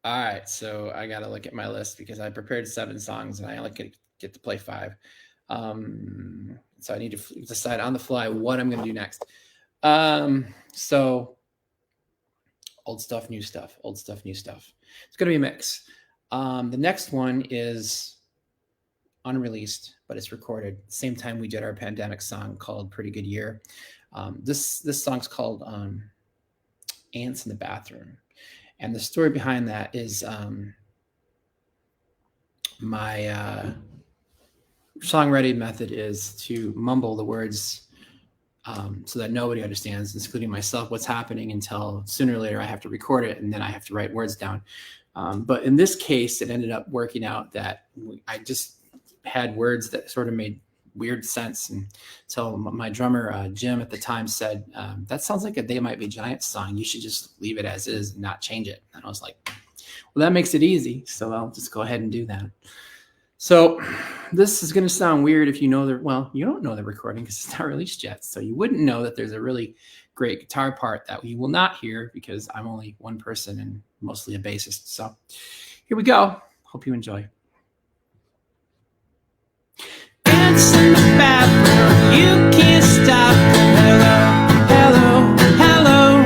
All right, so I got to look at my list because I prepared 7 songs and I only get to play 5. So I need to decide on the fly what I'm going to do next. So old stuff, new stuff, old stuff, new stuff. It's going to be a mix. The next one is unreleased, but it's recorded same time we did our pandemic song called Pretty Good Year. This song's called Ants in the Bathroom. And the story behind that is my songwriting method is to mumble the words so that nobody understands, including myself, what's happening until sooner or later I have to record it and then I have to write words down. But in this case, it ended up working out that I just had words that sort of made weird sense. And so my drummer, Jim, at the time said, that sounds like a They Might Be Giants song. You should just leave it as is and not change it. And I was like, well, that makes it easy. So I'll just go ahead and do that. So this is going to sound weird if you know you don't know the recording because it's not released yet. So you wouldn't know that there's a really great guitar part that you will not hear because I'm only one person and mostly a bassist. So here we go. Hope you enjoy. Ants in the bathroom, you can't stop. Hello, hello, hello.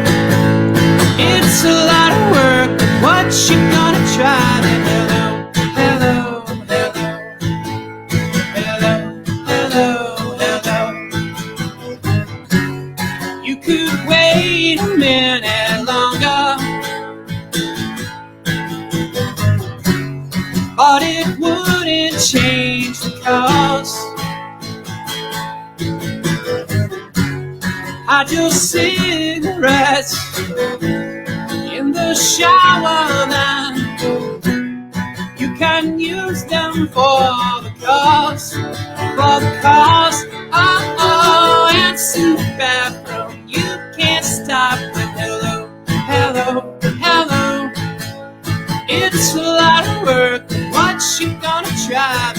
It's a lot of work, but what you gonna try? Hello, hello, hello, hello, hello, hello. You could wait a minute longer, but it wouldn't change the cause. Hide your cigarettes in the shower now. You can use them for the cause, oh, ants in the bathroom, you can't stop with hello, hello, hello. It's a lot of work, but what you gonna try?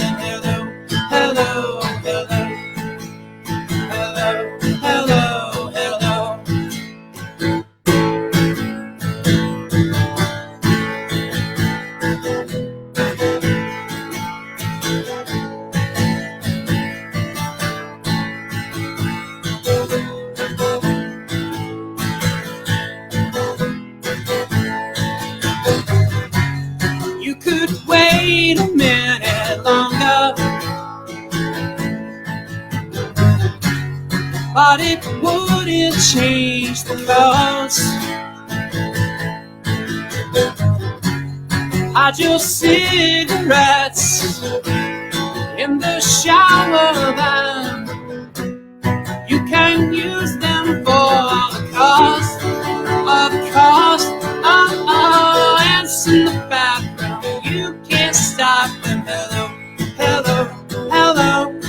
Hello, hello, hello, hello, hello, hello. You could wait a minute longer, but it wouldn't change the cause. Hide your cigarettes in the shower then. You can use them for the cause, oh, ants in the bathroom, you can't stop them. Hello, hello, hello.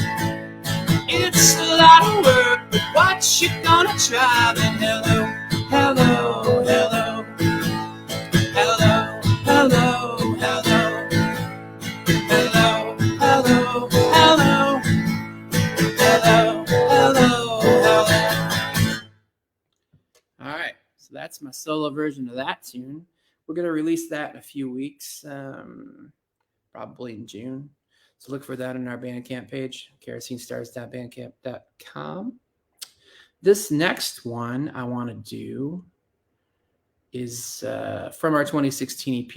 It's a lot of work, but what you gonna try? Then hello, hello, hello, hello, hello, hello, hello, hello, hello, hello, hello, hello. All right, so that's my solo version of that tune. We're going to release that in a few weeks, probably in June. So look for that on our Bandcamp page, kerosenestars.bandcamp.com. This next one I want to do is from our 2016 EP.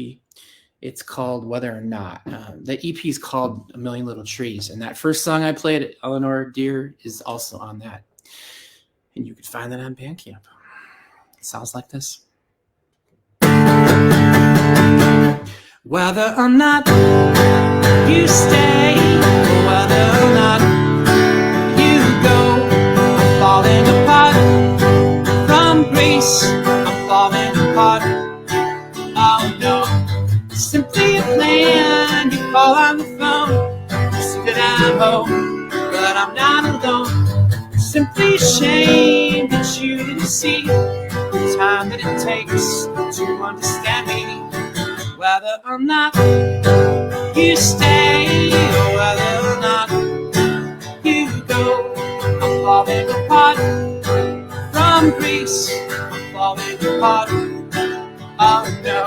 It's called Whether or Not. The EP is called A Million Little Trees. And that first song I played, Eleanor Deer, is also on that. And you can find that on Bandcamp. It sounds like this. Whether or not you stay, or whether or not you go, I'm falling apart from grace. I'm falling apart. Oh no, simply a plan. You call on the phone, you see that I'm home, but I'm not alone. Simply a shame that you didn't see the time that it takes to understand me. Whether or not you stay, falling apart. From Greece, I'm falling apart. Oh no.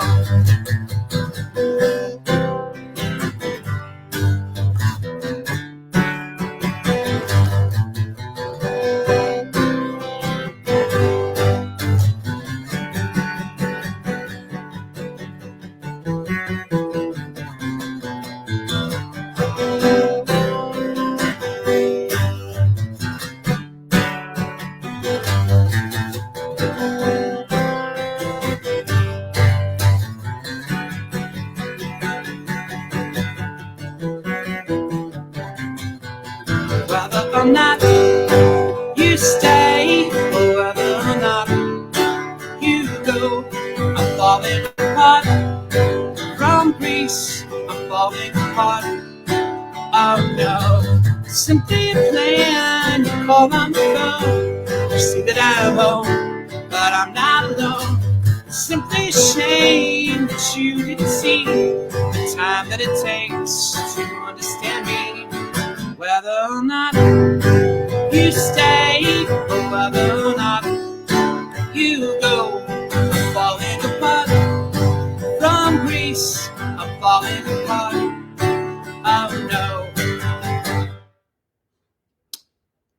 Whether or not you stay, or whether or not you go, I'm falling apart. From Greece, I'm falling apart. Oh no, simply a plan. You call on the phone, you see that I'm home, but I'm not alone. Simply a shame that you didn't see the time that it takes to understand me. Whether or not you stay, or whether or not you go, I'm falling apart. From Greece, I'm falling apart. Oh no.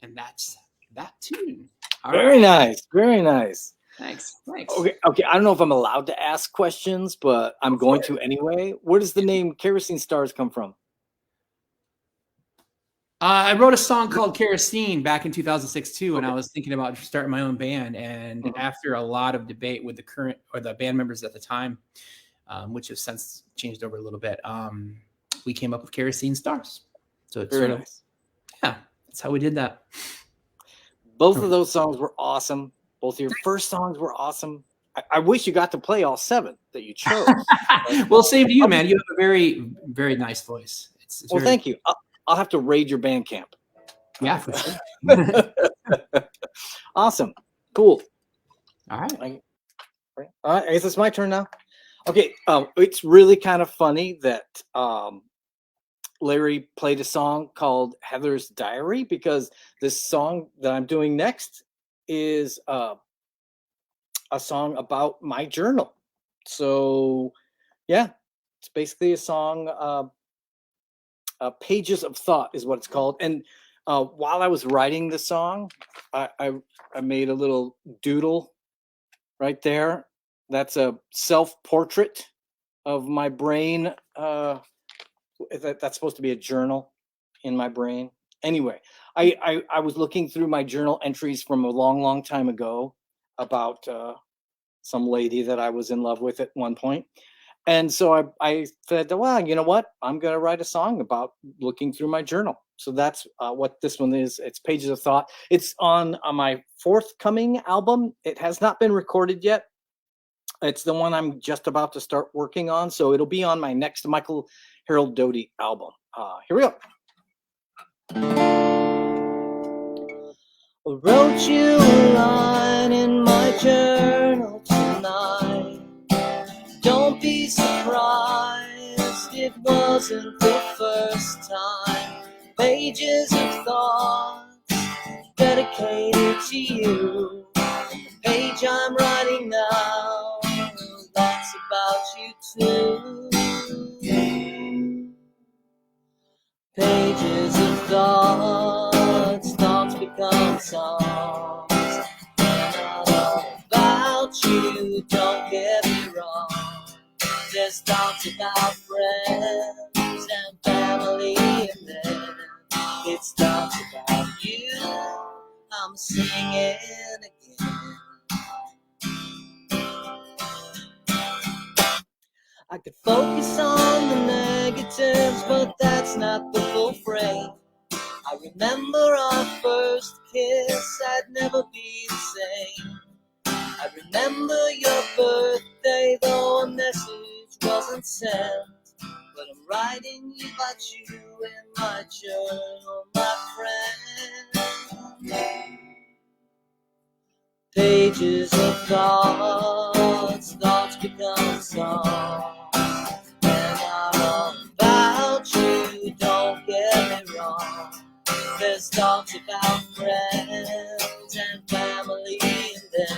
And that's that tune. All Very right. nice. Very nice. Thanks. Okay. I don't know if I'm allowed to ask questions, but I'm going to anyway. Where does the name Kerosene Stars come from? I wrote a song called Kerosene back in 2006 too, and I was thinking about starting my own band. And after a lot of debate with the current or the band members at the time, which have since changed over a little bit, we came up with Kerosene Stars. So it's Very sort of, nice. yeah, that's how we did that. Both of those songs were awesome. Both of your first songs were awesome. I wish you got to play all 7 that you chose. Well, same to you, man. You have a very, very nice voice. It's Well, very, thank you. I'll have to raid your band camp. yeah, for sure. Awesome. Cool. All right. All right. I guess it's my turn now. Okay. It's really kind of funny that Larry played a song called Heather's Diary, because this song that I'm doing next is a song about my journal. So, yeah, it's basically a song. Pages of Thought is what it's called. And while I was writing the song, I made a little doodle right there. That's a self-portrait of my brain. That's supposed to be a journal in my brain. Anyway, I was looking through my journal entries from a long time ago about some lady that I was in love with at one point. And so I said, well, you know what? I'm going to write a song about looking through my journal. So that's what this one is. It's Pages of Thought. It's on my forthcoming album. It has not been recorded yet. It's the one I'm just about to start working on. So it'll be on my next Michael Harold Doty album. Here we go. I wrote you a line in my journal tonight. Don't be surprised, it wasn't the first time. Pages of thoughts dedicated to you. The page I'm writing now, that's about you too. Pages of thoughts, thoughts become songs. They're not all about you, don't get me wrong. There's thoughts about friends and family, and then it's thoughts about you. I'm singing again. I could focus on the negatives, but that's not the full frame. I remember our first kiss, I'd never be the same. I remember your birthday, though a message wasn't sent. But I'm writing you about you in my journal, my friend. Pages of thoughts, thoughts become songs. They're not all about you, don't get me wrong. There's talks about friends and family, and then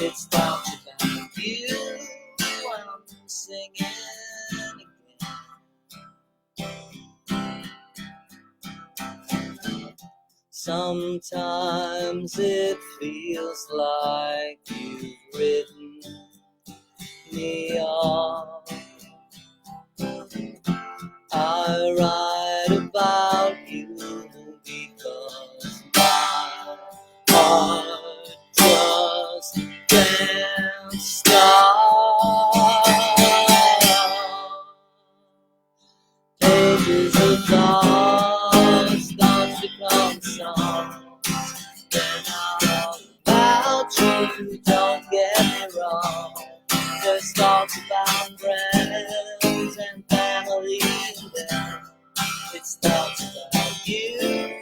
it's talks about you. I'm singing again. Sometimes it feels like you've written me off. I write about you because my heart just can't stop. Pages of thoughts, thoughts become songs. They're not about you, don't get me wrong. There's talks about friends and family, and then it's talks about you.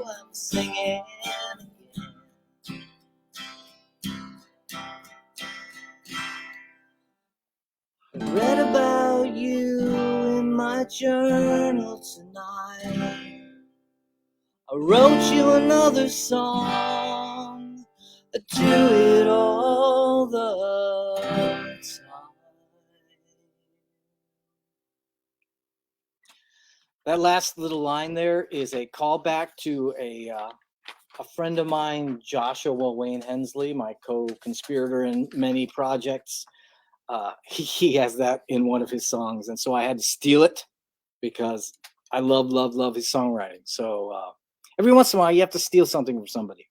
I'm singing again. I read about you in my journal tonight. I wrote you another song to it all the time. That last little line there is a callback to a friend of mine, Joshua Wayne Hensley, my co-conspirator in many projects. He has that in one of his songs, and so I had to steal it because I love his songwriting. So every once in a while, you have to steal something from somebody.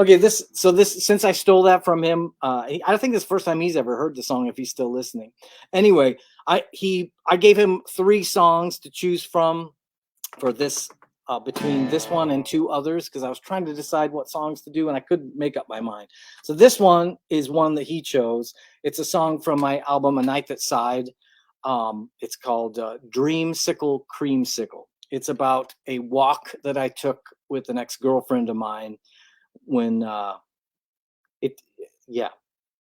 Okay, since I stole that from him, I think this is the first time he's ever heard the song, if he's still listening. Anyway, I gave him 3 songs to choose from for this, between this one and 2 others, because I was trying to decide what songs to do and I couldn't make up my mind. So this one is one that he chose. It's a song from my album A Night That Sighed. It's called Dreamsicle Creamsicle. It's about a walk that I took with an ex-girlfriend of mine when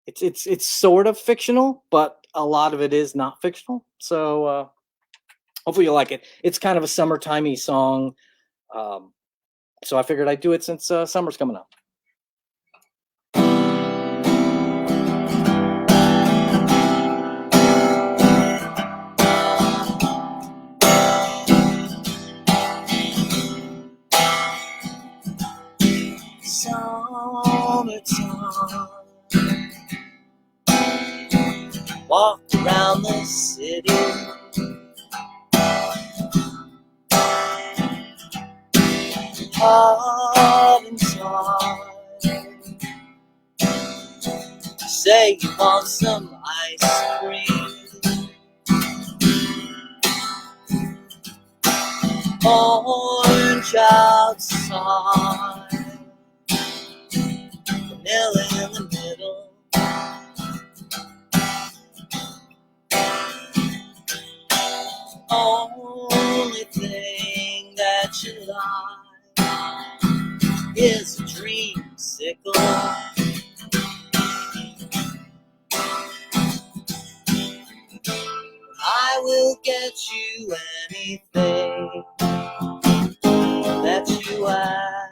it's sort of fictional, but a lot of it is not fictional. So hopefully you like it. It's kind of a summertimey song. So I figured I'd do it since summer's coming up. Summertime, walked around the city, hard inside. Say you want some ice cream, orange outside, vanilla in the middle. Only thing that you like is a dreamsicle. I will get you anything that you ask.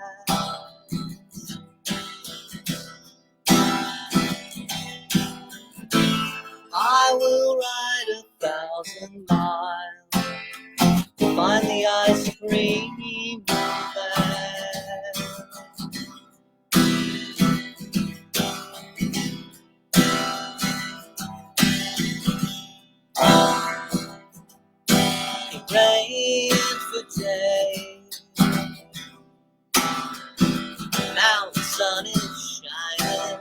I will ride 1,000 miles to find the ice cream bag. It rained for days, now the sun is shining.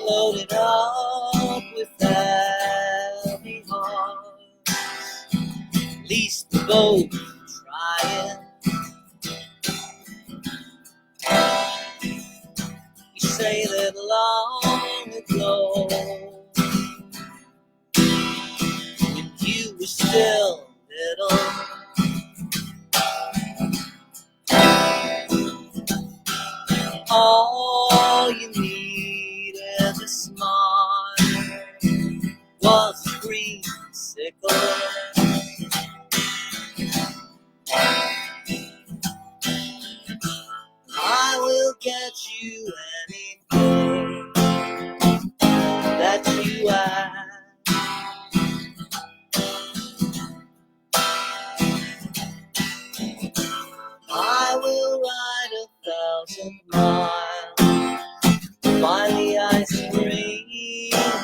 Loaded up with heavy hearts, at least we're both trying. You say that long ago, when you were still little, all you needed to smile was a creamsicle. you ask. I will ride 1,000 miles to find the ice cream man.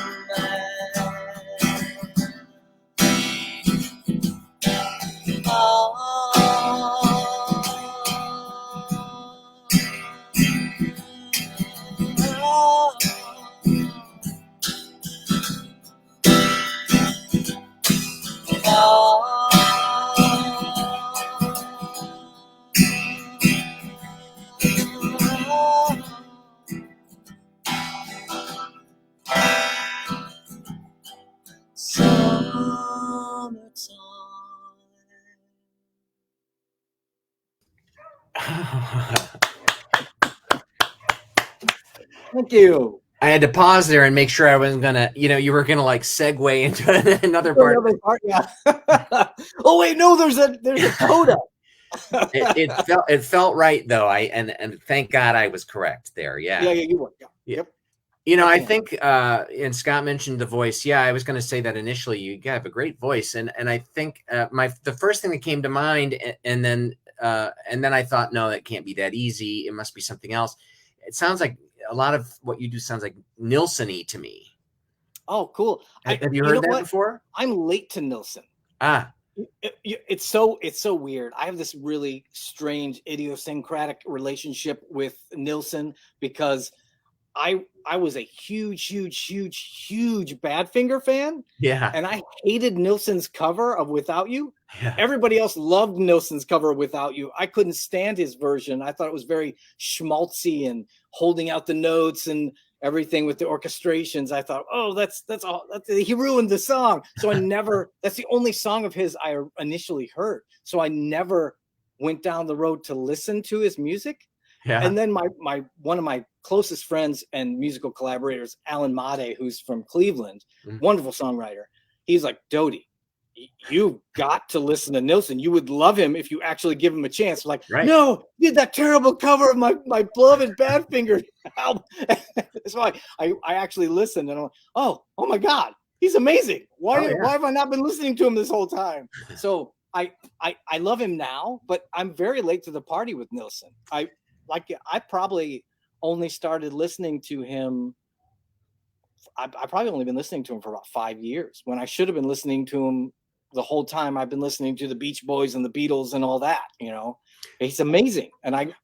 Thank you. I had to pause there and make sure I wasn't gonna, you were gonna like segue into another part. Another part, yeah. Oh wait, no, there's a coda. It felt right though. And thank God I was correct there. Yeah. You were. Yeah. Yep. I think and Scott mentioned the voice. Yeah, I was going to say that initially. You have a great voice, and I think the first thing that came to mind, and then I thought, no, that can't be that easy. It must be something else. It sounds like a lot of what you do sounds like Nilsson-y to me. Oh, cool. Have you heard that before? I'm late to Nilsson. It's so weird. I have this really strange idiosyncratic relationship with Nilsson because I was a huge Badfinger fan. Yeah. And I hated Nilsson's cover of Without You. Yeah. Everybody else loved Nilsson's cover of Without You. I couldn't stand his version. I thought it was very schmaltzy and holding out the notes and everything with the orchestrations. I thought, oh, that's all. He ruined the song. So that's the only song of his I initially heard. So I never went down the road to listen to his music. Yeah. And then one of my closest friends and musical collaborators, Alan Made, who's from Cleveland, wonderful songwriter. He's like, Doty, you got to listen to Nilsson. You would love him if you actually give him a chance. Like, right. No, you did that terrible cover of my beloved Badfinger album. So I actually listened and I'm like, oh my God, he's amazing. Why have I not been listening to him this whole time? So I love him now, but I'm very late to the party with Nilsson. I probably only started listening to him. I've probably only been listening to him for about 5 years when I should have been listening to him the whole time. I've been listening to the Beach Boys and the Beatles and all that, he's amazing. And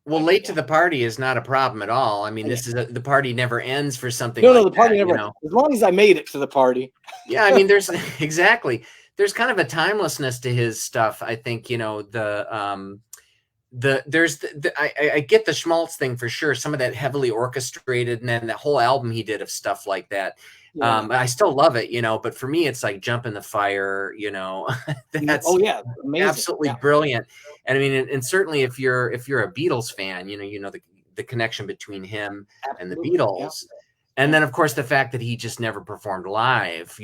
late to the party is not a problem at all. I mean, the party never ends for something. No, the party never, as long as I made it to the party. Yeah. I mean, there's exactly. There's kind of a timelessness to his stuff. I think, I get the schmaltz thing for sure. Some of that heavily orchestrated, and then the whole album he did of stuff like that. Yeah. I still love it, but for me, it's like Jump in the Fire, that's amazing. Absolutely brilliant. And I mean, and certainly if you're a Beatles fan, the connection between him and the Beatles. Yeah. And then of course the fact that he just never performed live,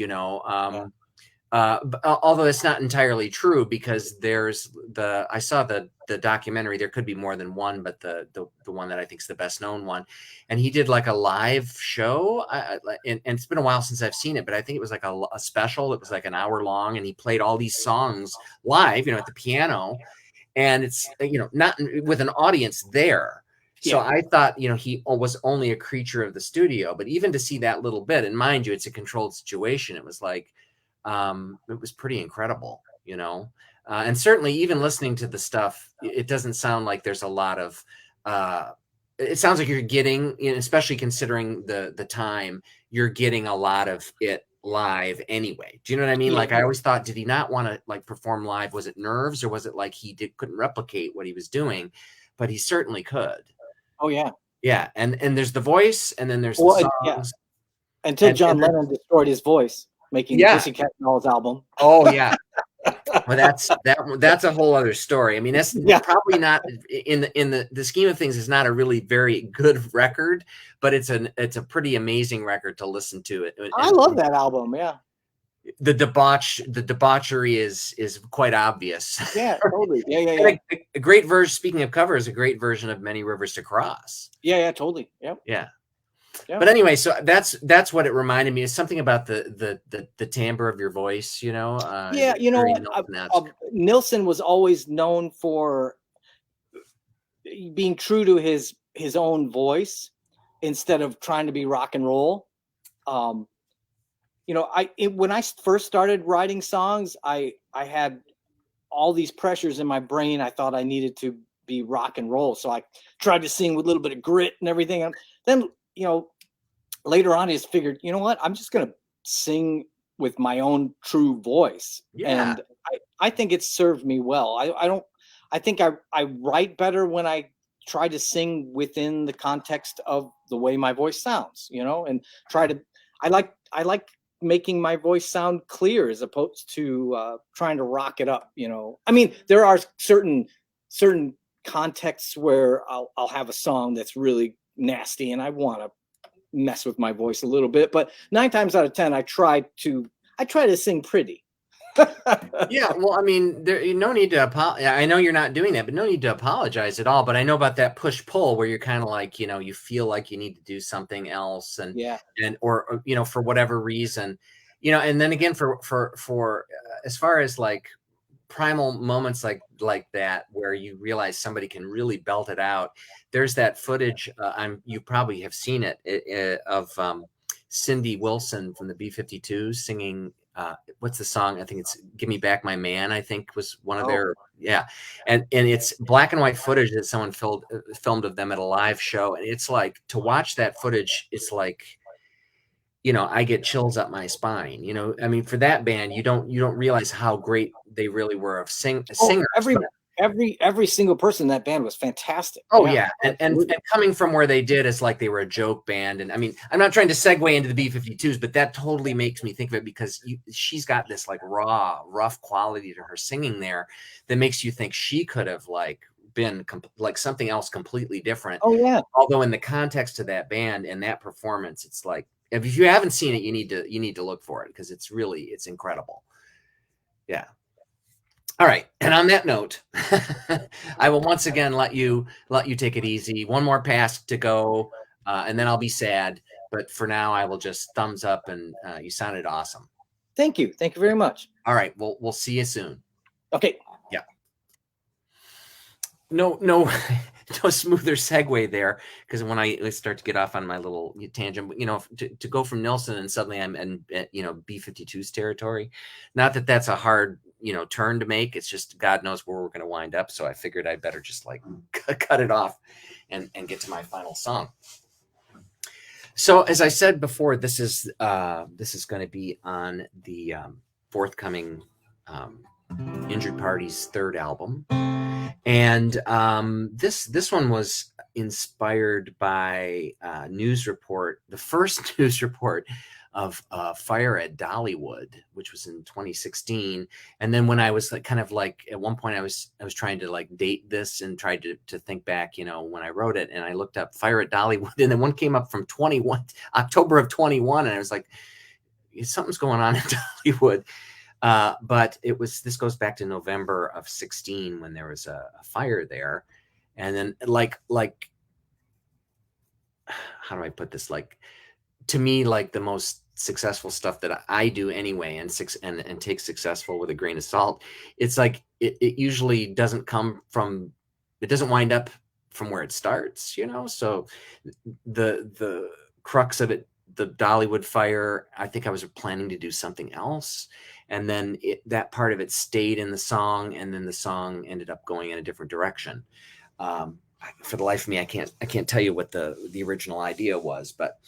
although it's not entirely true because I saw the documentary. There could be more than one, but the one that I think is the best known one, and he did like a live show. And it's been a while since I've seen it, but I think it was like a special. It was like an hour long, and he played all these songs live, at the piano, and it's not with an audience there. So I thought, he was only a creature of the studio, but even to see that little bit, and mind you, it's a controlled situation. It was like. It was pretty incredible, and certainly even listening to the stuff, it doesn't sound like there's a lot of, it sounds like you're getting, especially considering the time, you're getting a lot of it live anyway. Do you know what I mean? Yeah. Like I always thought, did he not want to like perform live? Was it nerves or was it like he couldn't replicate what he was doing? But he certainly could. Oh yeah. Yeah. And there's the voice and then there's the songs. Until John Lennon destroyed his voice. Making Pussycat Dolls album. Oh yeah, well that's a whole other story. I mean, that's probably not in the scheme of things. Is not a really very good record, but it's a pretty amazing record to listen to. I love that album. Yeah, the debauchery is quite obvious. Yeah, totally. Yeah. A great version. Speaking of covers, a great version of Many Rivers to Cross. Yeah, totally. Yep. Yeah. Yeah. But anyway, so that's what it reminded me. Is something about the timbre of your voice, you know? Yeah, it's you know very what? Nilsson-esque. Nilsson was always known for being true to his own voice instead of trying to be rock and roll. You know, when I first started writing songs, I had all these pressures in my brain. I thought I needed to be rock and roll, so I tried to sing with a little bit of grit and everything. And then, you know, later on, I just figured, you know what? I'm just gonna sing with my own true voice, Yeah. and I think it's served me well. I think I write better when I try to sing within the context of the way my voice sounds, you know, and try to. I like making my voice sound clear as opposed to trying to rock it up, you know. I mean, there are certain contexts where I'll have a song that's really nasty and I want to mess with my voice a little bit, but 9 times out of 10 I try to sing pretty. Yeah, well, I mean, no need to apologize. I know you're not doing that, but no need to apologize at all. But I know about that push-pull where you're kind of like, you know, you feel like you need to do something else, and Yeah. or you know, for whatever reason, you know. And then again, for as far as like primal moments like that where you realize somebody can really belt it out, there's that footage. You probably have seen it of Cindy Wilson from the B-52s singing. What's the song? I think it's "Give Me Back My Man." I think was one of their and it's black and white footage that someone filmed of them at a live show, and it's like to watch that footage. It's like, you know, I get chills up my spine. You know, I mean, for that band, you don't realize how great they really were of singers. Every single person in that band was fantastic. Oh yeah. And coming from where they did, it's like they were a joke band. And I mean, I'm not trying to segue into the B-52s, but that totally makes me think of it because she's got this like raw, rough quality to her singing there that makes you think she could have like been like something else completely different. Oh yeah. Although in the context of that band and that performance, it's like, if you haven't seen it, you need to look for it because it's incredible. Yeah. All right. And on that note, I will once again let you take it easy. One more pass to go, and then I'll be sad. But for now, I will just thumbs up, and you sounded awesome. Thank you. Thank you very much. All right. We'll see you soon. Okay. Yeah. No smoother segue there, because when I start to get off on my little tangent, you know, to go from Nilsson and suddenly I'm in, you know, B-52's territory. Not that that's a hard, you know, turn to make. It's just God knows where we're going to wind up. So I figured I better just like cut it off and get to my final song. So as I said before, this is going to be on the forthcoming Injured Party's third album. And this one was inspired by a news report, the first news report of fire at Dollywood, which was in 2016. And then when I was like, kind of like at one point I was trying to like date this and tried to think back, you know, when I wrote it, and I looked up fire at Dollywood, and then one came up from October of 21, and I was like, something's going on in Dollywood. But this goes back to November of 16 when there was a fire there. And then like, how do I put this? Like, to me, like the most successful stuff that I do anyway, and take successful with a grain of salt. It's like, it usually doesn't wind up from where it starts, you know? So the crux of it, the Dollywood fire, I think I was planning to do something else. And then that part of it stayed in the song, and then the song ended up going in a different direction. For the life of me, I can't tell you what the original idea was, but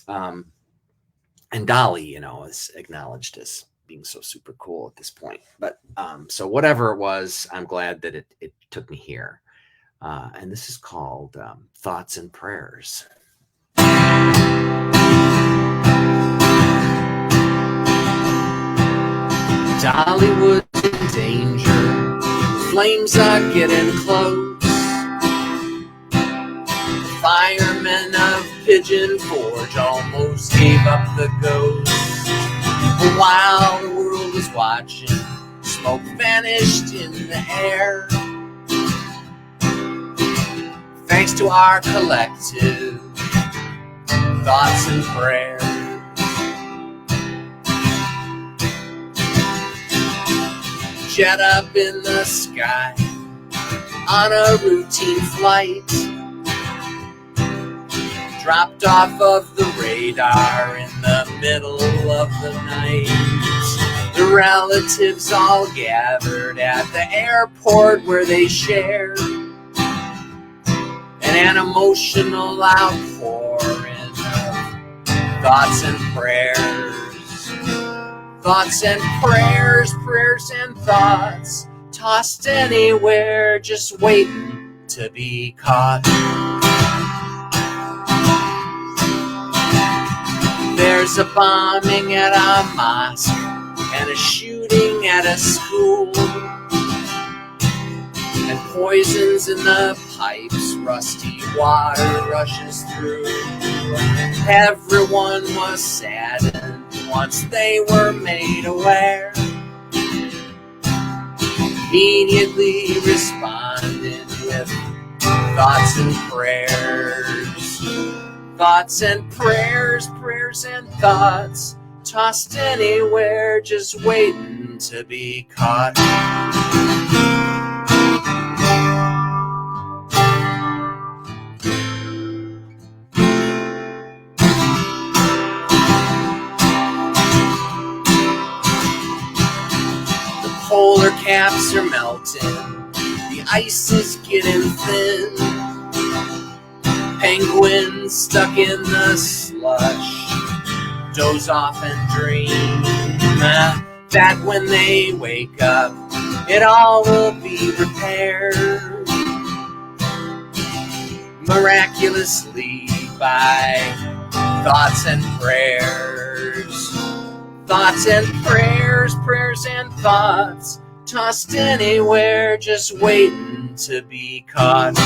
and Dolly, you know, is acknowledged as being so super cool at this point. But so whatever it was, I'm glad that it took me here. And this is called Thoughts and Prayers. Dollywood's in danger. Flames are getting close. Firemen of Pigeon Forge almost gave up the ghost. But while the world was watching, smoke vanished in the air. Thanks to our collective thoughts and prayers. Jet up in the sky on a routine flight, dropped off of the radar in the middle of the night. The relatives all gathered at the airport where they shared an emotional outpouring of thoughts and prayers. Thoughts and prayers, prayers and thoughts, tossed anywhere, just waiting to be caught. There's a bombing at a mosque and a shooting at a school, and poisons in the pipes, rusty water rushes through. Everyone was saddened once they were made aware, immediately responded with thoughts and prayers. Thoughts and prayers, prayers and thoughts, tossed anywhere, just waiting to be caught. Polar caps are melting, the ice is getting thin. Penguins stuck in the slush doze off and dream that when they wake up, it all will be repaired miraculously by thoughts and prayers. Thoughts and prayers, prayers and thoughts, tossed anywhere, just waiting to be caught.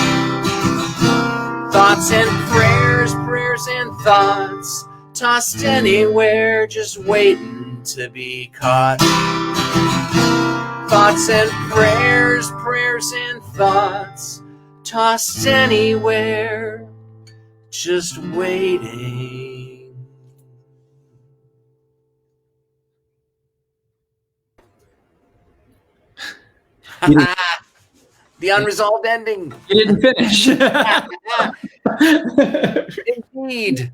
Thoughts and prayers, prayers and thoughts, tossed anywhere, just waiting to be caught. Thoughts and prayers, prayers and thoughts, tossed anywhere, just waiting. The unresolved ending. You didn't finish. Indeed.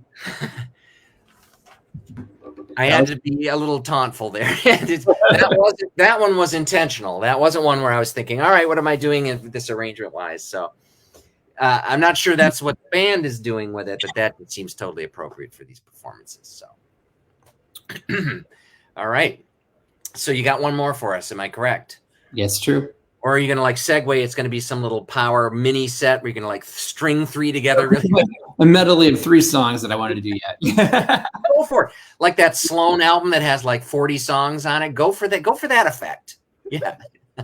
I had to be a little tauntful there. That one was intentional. That wasn't one where I was thinking, all right, what am I doing in this arrangement wise? So I'm not sure that's what the band is doing with it, but that seems totally appropriate for these performances. So, all right. So you got one more for us. Am I correct? Yes, true. Or are you going to like segue? It's going to be some little power mini set where you're going to like string three together. Really a medley of 3 songs that I wanted to do yet. Go for it. Like that Sloan album that has like 40 songs on it. Go for that. Go for that effect. Yeah.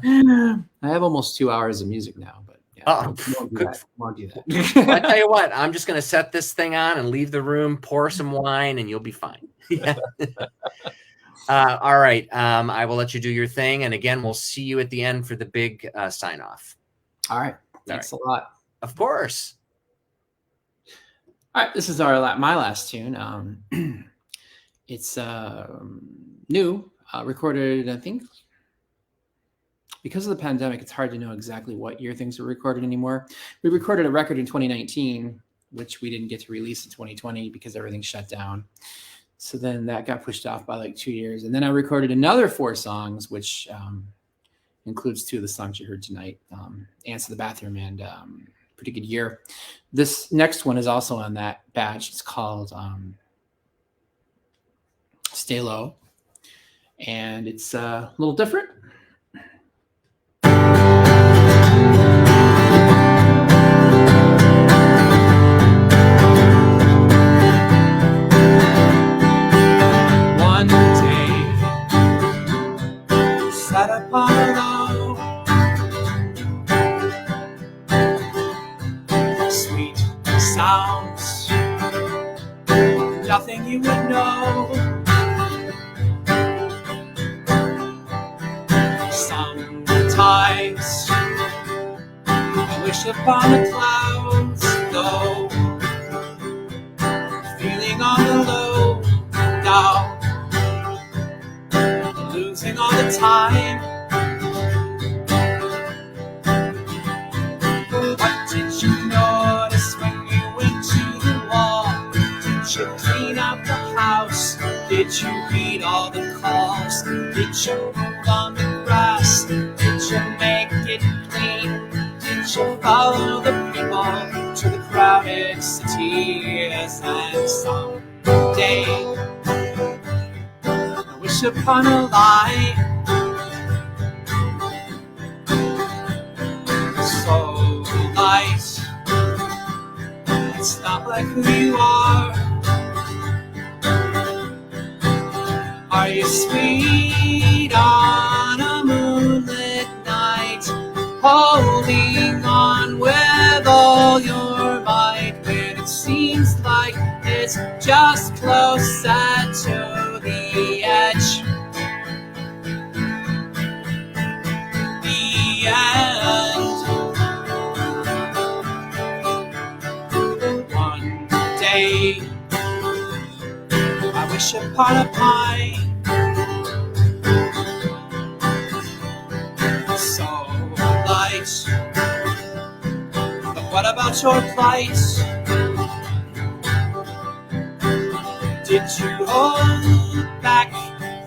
I have almost 2 hours of music now, but yeah, won't do that. I tell you what, I'm just going to set this thing on and leave the room, pour some wine, and you'll be fine. Yeah. All right. I will let you do your thing. And again, we'll see you at the end for the big sign off. All right. Thanks a lot. Of course. All right. This is my last tune. It's new, recorded, I think. Because of the pandemic, it's hard to know exactly what year things were recorded anymore. We recorded a record in 2019, which we didn't get to release in 2020 because everything shut down. So then that got pushed off by like 2 years. And then I recorded another 4 songs, which includes 2 of the songs you heard tonight, Ants in the Bathroom and Pretty Good Year. This next one is also on that batch. It's called Stay Low. And it's a little different. Sat upon a low, sweet sounds, nothing you would know. Sometimes I wish upon the clouds, though, feeling all the time. What did you notice when you went to the wall? Did you clean up the house? Did you read all the calls? Did you move on the grass? Did you make it clean? Did you follow the people to the crowded cities? And someday, I wish upon a lie, so light. It's not like who you are. Are you sweet on a moonlit night, holding on with all your might, when it seems like it's just closer to the edge? The end. One day, I wish upon a pie, so light. But what about your plight? Did you hold back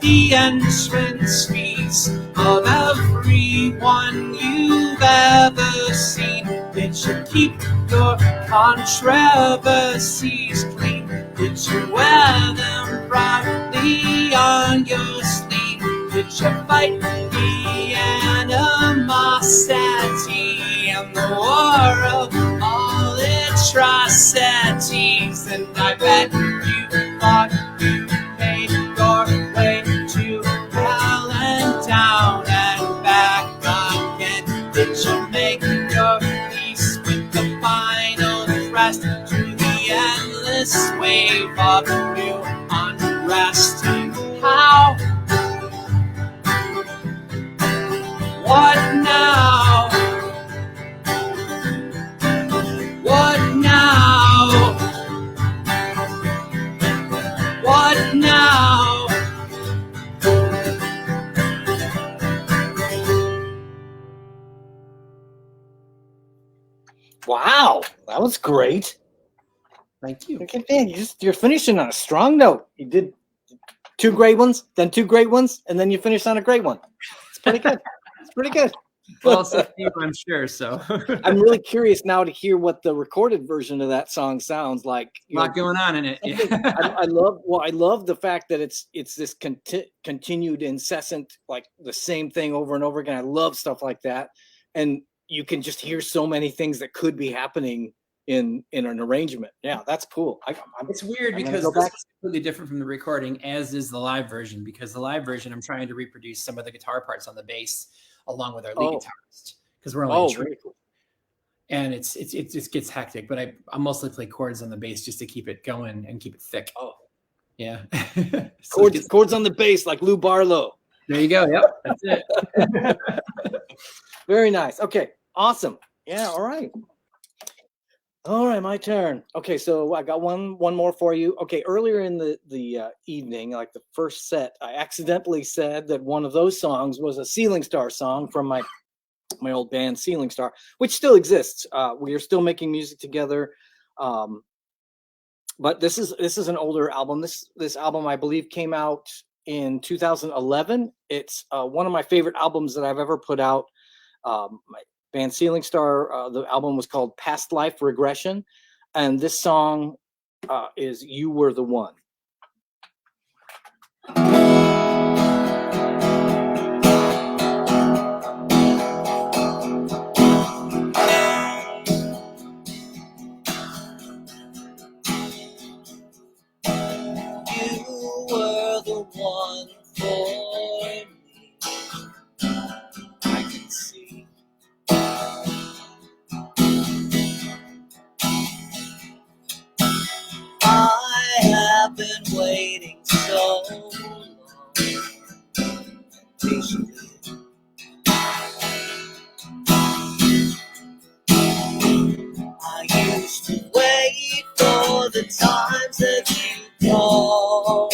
the entrance fees of everyone you've ever seen? Did you keep your controversies clean? Did you wear them proudly on your sleeve? Did you fight the animosity and the war of all atrocities? And I bet you thought you made your way to hell and down and back again. Did you make your peace with the final crest to the endless wave of new unrest? And how? What now? What now? What now? Wow, that was great. Thank you. Okay, man, you're finishing on a strong note. You did 2 great ones, then 2 great ones, and then you finished on a great one. It's pretty good. It's pretty good. Well, so few, I'm sure. So I'm really curious now to hear what the recorded version of that song sounds like. a lot going on in it. I love the fact that it's this continued incessant, like the same thing over and over again. I love stuff like that, and you can just hear so many things that could be happening in an arrangement. Yeah, that's cool. It's weird because this is completely different from the recording, as is the live version, because the live version, I'm trying to reproduce some of the guitar parts on the bass along with our lead guitarist, because we're only very cool. And it just gets hectic, but I mostly play chords on the bass just to keep it going and keep it thick. Oh, yeah. So chords on the bass like Lou Barlow. There you go. Yep, that's it. Very nice. Okay, awesome. Yeah, all right. All right, my turn. Okay, so I got one more for you. Okay, earlier in the evening, like the first set, I accidentally said that one of those songs was a Ceiling Star song from my old band Ceiling Star, which still exists. We are still making music together, but this is an older album. This album, I believe, came out in 2011. It's one of my favorite albums that I've ever put out. My band Ceiling Star, the album was called Past Life Regression, and this song is You Were the One. You were the one for me. I can see. I have been waiting so long, patiently. I used to wait for the times that you called.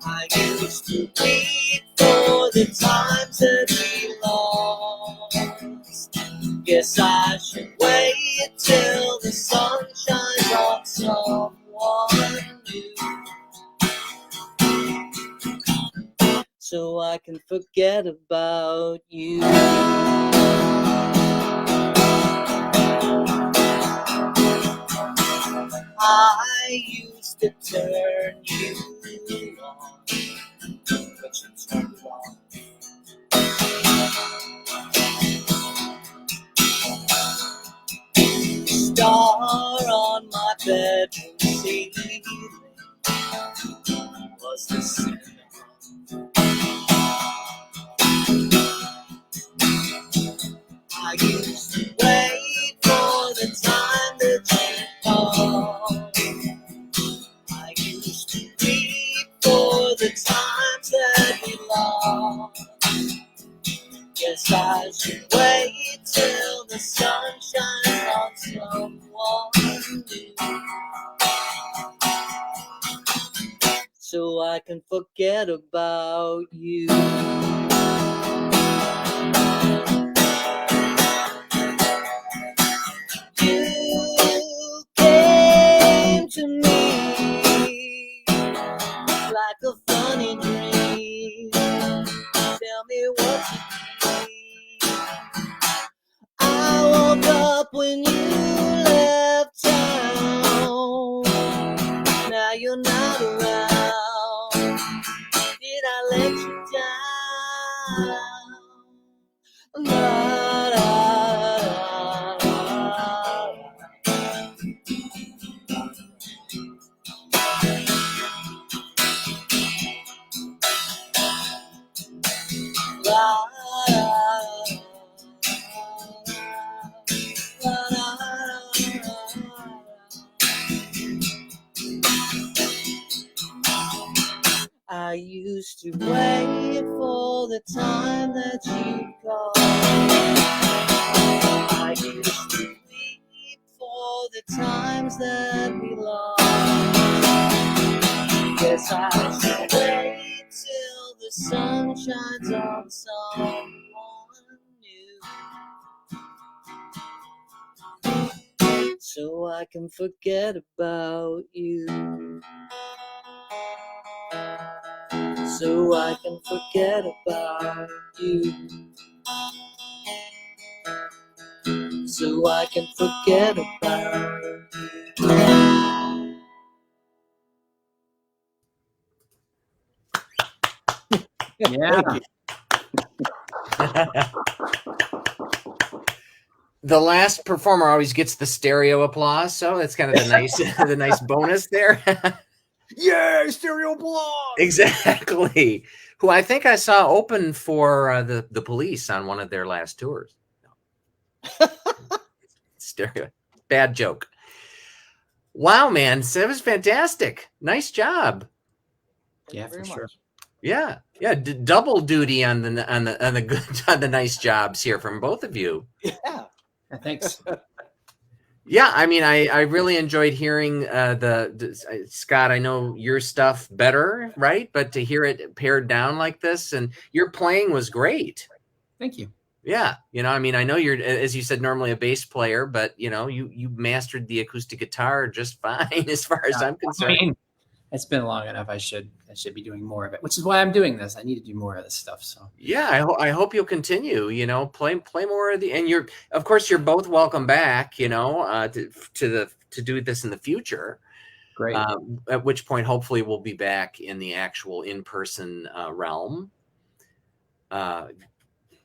I used to wait for the times that we lost. Guess I should wait till the sun shines on someone new, so I can forget about you. I used to turn you on, but you turned it on. Star on my bedroom ceiling was the sin. I used to wait for the time that you called. I used to weep for the times that we lost. Guess I should wait till the sun shines on someone new, so I can forget about you. You came to me like a funny dream. Tell me what you need. I woke up when you left town. Now you're not around. Did I let you down? La, la, I used to wait for the time that you called. I used to weep for the times that we lost. Guess I should wait till the sun shines on someone new, so I can forget about you. So I can forget about you. So I can forget about you. Yeah. The last performer always gets the stereo applause, so that's kind of the nice, the nice bonus there. Yeah, stereo applause. Exactly. Who I think I saw open for the Police on one of their last tours. Stereo. Bad joke. Wow, man, so that was fantastic. Nice job. Yeah, for sure. Yeah, yeah. Double duty on the good on the nice jobs here from both of you. Yeah. Yeah, thanks. Yeah, I mean, I really enjoyed hearing the Scott. I know your stuff better, right? But to hear it pared down like this, and your playing was great. Thank you. Yeah, you know, I mean, I know you're, as you said, normally a bass player, but you know, you mastered the acoustic guitar just fine, as far as I'm concerned. I mean, it's been long enough. I should be doing more of it, which is why I'm doing this. I need to do more of this stuff. So yeah, I hope you'll continue. You know, play more of the, and you're, of course, you're both welcome back. You know, to do this in the future. great. At which point, hopefully, we'll be back in the actual in-person realm.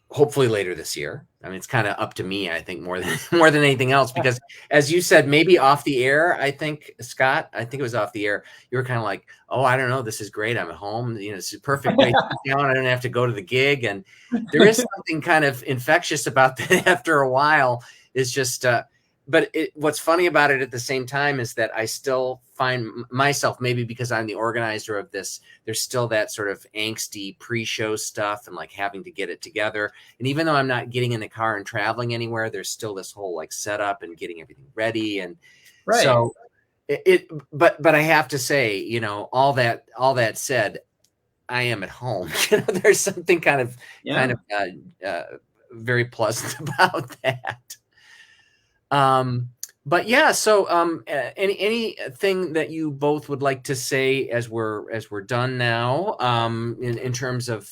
Hopefully later this year. I mean, it's kind of up to me, I think, more than anything else, because as you said, maybe off the air, I think, Scott, I think it was off the air, you were kind of like, oh, I don't know, this is great. I'm at home. You know, this is a perfect way to sit down. I don't have to go to the gig. And there is something kind of infectious about that after a while. It's just, but what's funny about it at the same time is that I still find myself, maybe because I'm the organizer of this, there's still that sort of angsty pre-show stuff and like having to get it together. And even though I'm not getting in the car and traveling anywhere, there's still this whole like setup and getting everything ready. And Right. so but I have to say, you know, all that said, I am at home. There's something kind of very pleasant about that. But yeah, so anything that you both would like to say as we're done now, in terms of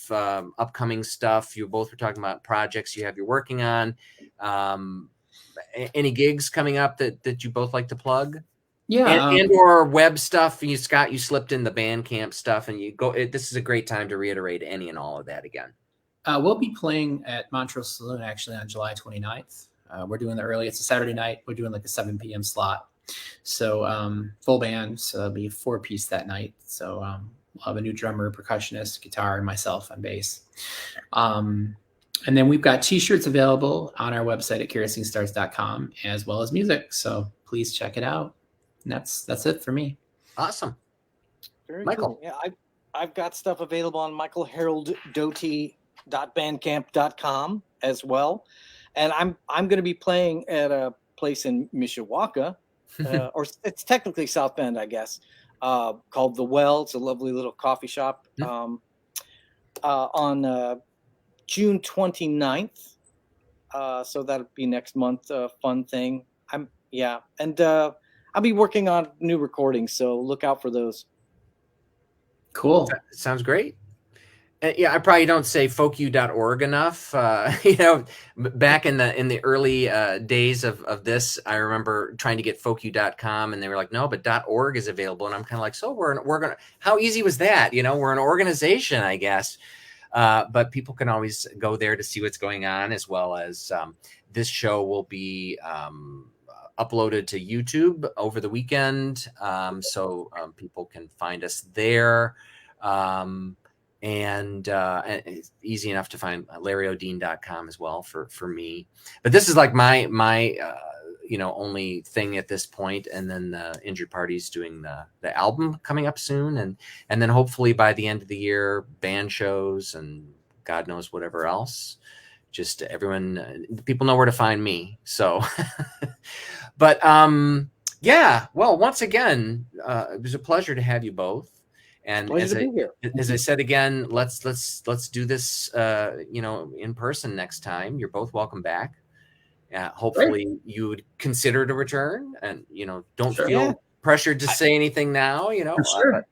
upcoming stuff. You both were talking about projects you're working on. Any gigs coming up that you both like to plug? Yeah. And or web stuff. Scott, you slipped in the Bandcamp stuff, and this is a great time to reiterate any and all of that again. We'll be playing at Montrose Saloon actually on July 29th. We're doing it's a Saturday night. We're doing like a 7 p.m. slot. So full band. So it'll be a 4-piece that night. So we'll have a new drummer, percussionist, guitar, and myself on bass. And then we've got t-shirts available on our website at kerosinestars.com, as well as music. So please check it out. And that's it for me. Awesome. Very Michael. cool. Yeah, I've got stuff available on michaelharolddoty.bandcamp.com as well. And I'm going to be playing at a place in Mishawaka, or it's technically South Bend, I guess, called The Well. It's a lovely little coffee shop on June 29th. So that'll be next month. Fun thing. I'll be working on new recordings, so look out for those. Cool. That sounds great. Yeah, I probably don't say folku.org enough. Back in the early days of this, I remember trying to get folku.com, and they were like, no, but .org is available. And I'm kind of like, so we're going to, how easy was that? We're an organization, I guess. But people can always go there to see what's going on, as well as this show will be uploaded to YouTube over the weekend. So people can find us there. And it's easy enough to find LarryOdean.com as well for me. But this is like my only thing at this point. And then the Injured Party's doing the album coming up soon. And then hopefully by the end of the year, band shows and God knows whatever else. Just people know where to find me. So, but yeah, well, once again, it was a pleasure to have you both. And as I said again, let's do this, in person next time. You're both welcome back. Hopefully you would consider to return, and don't feel pressured to say anything now. Sure.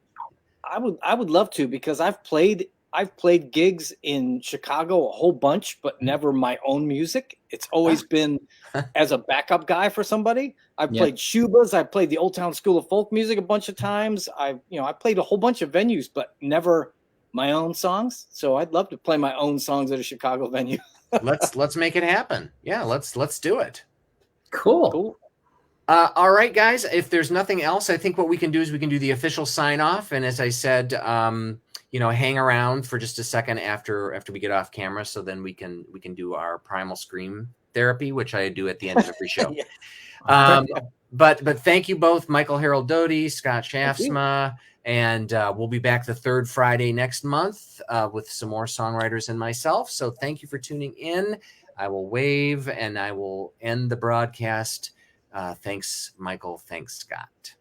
I would love to, because I've played gigs in Chicago a whole bunch, but never my own music. It's always been as a backup guy for somebody. I've played Shubas. I played the Old Town School of Folk Music a bunch of times. I played a whole bunch of venues, but never my own songs. So I'd love to play my own songs at a Chicago venue. Let's make it happen. Yeah, let's do it. Cool. All right, guys. If there's nothing else, I think what we can do is we can do the official sign off. And as I said, hang around for just a second after we get off camera, so then we can do our primal scream therapy, which I do at the end of every show. But thank you both, Michael Harold Doty, Scott Schaafsma, and we'll be back the third Friday next month with some more songwriters and myself. So thank you for tuning in. I will wave and I will end the broadcast. Thanks, Michael. Thanks, Scott.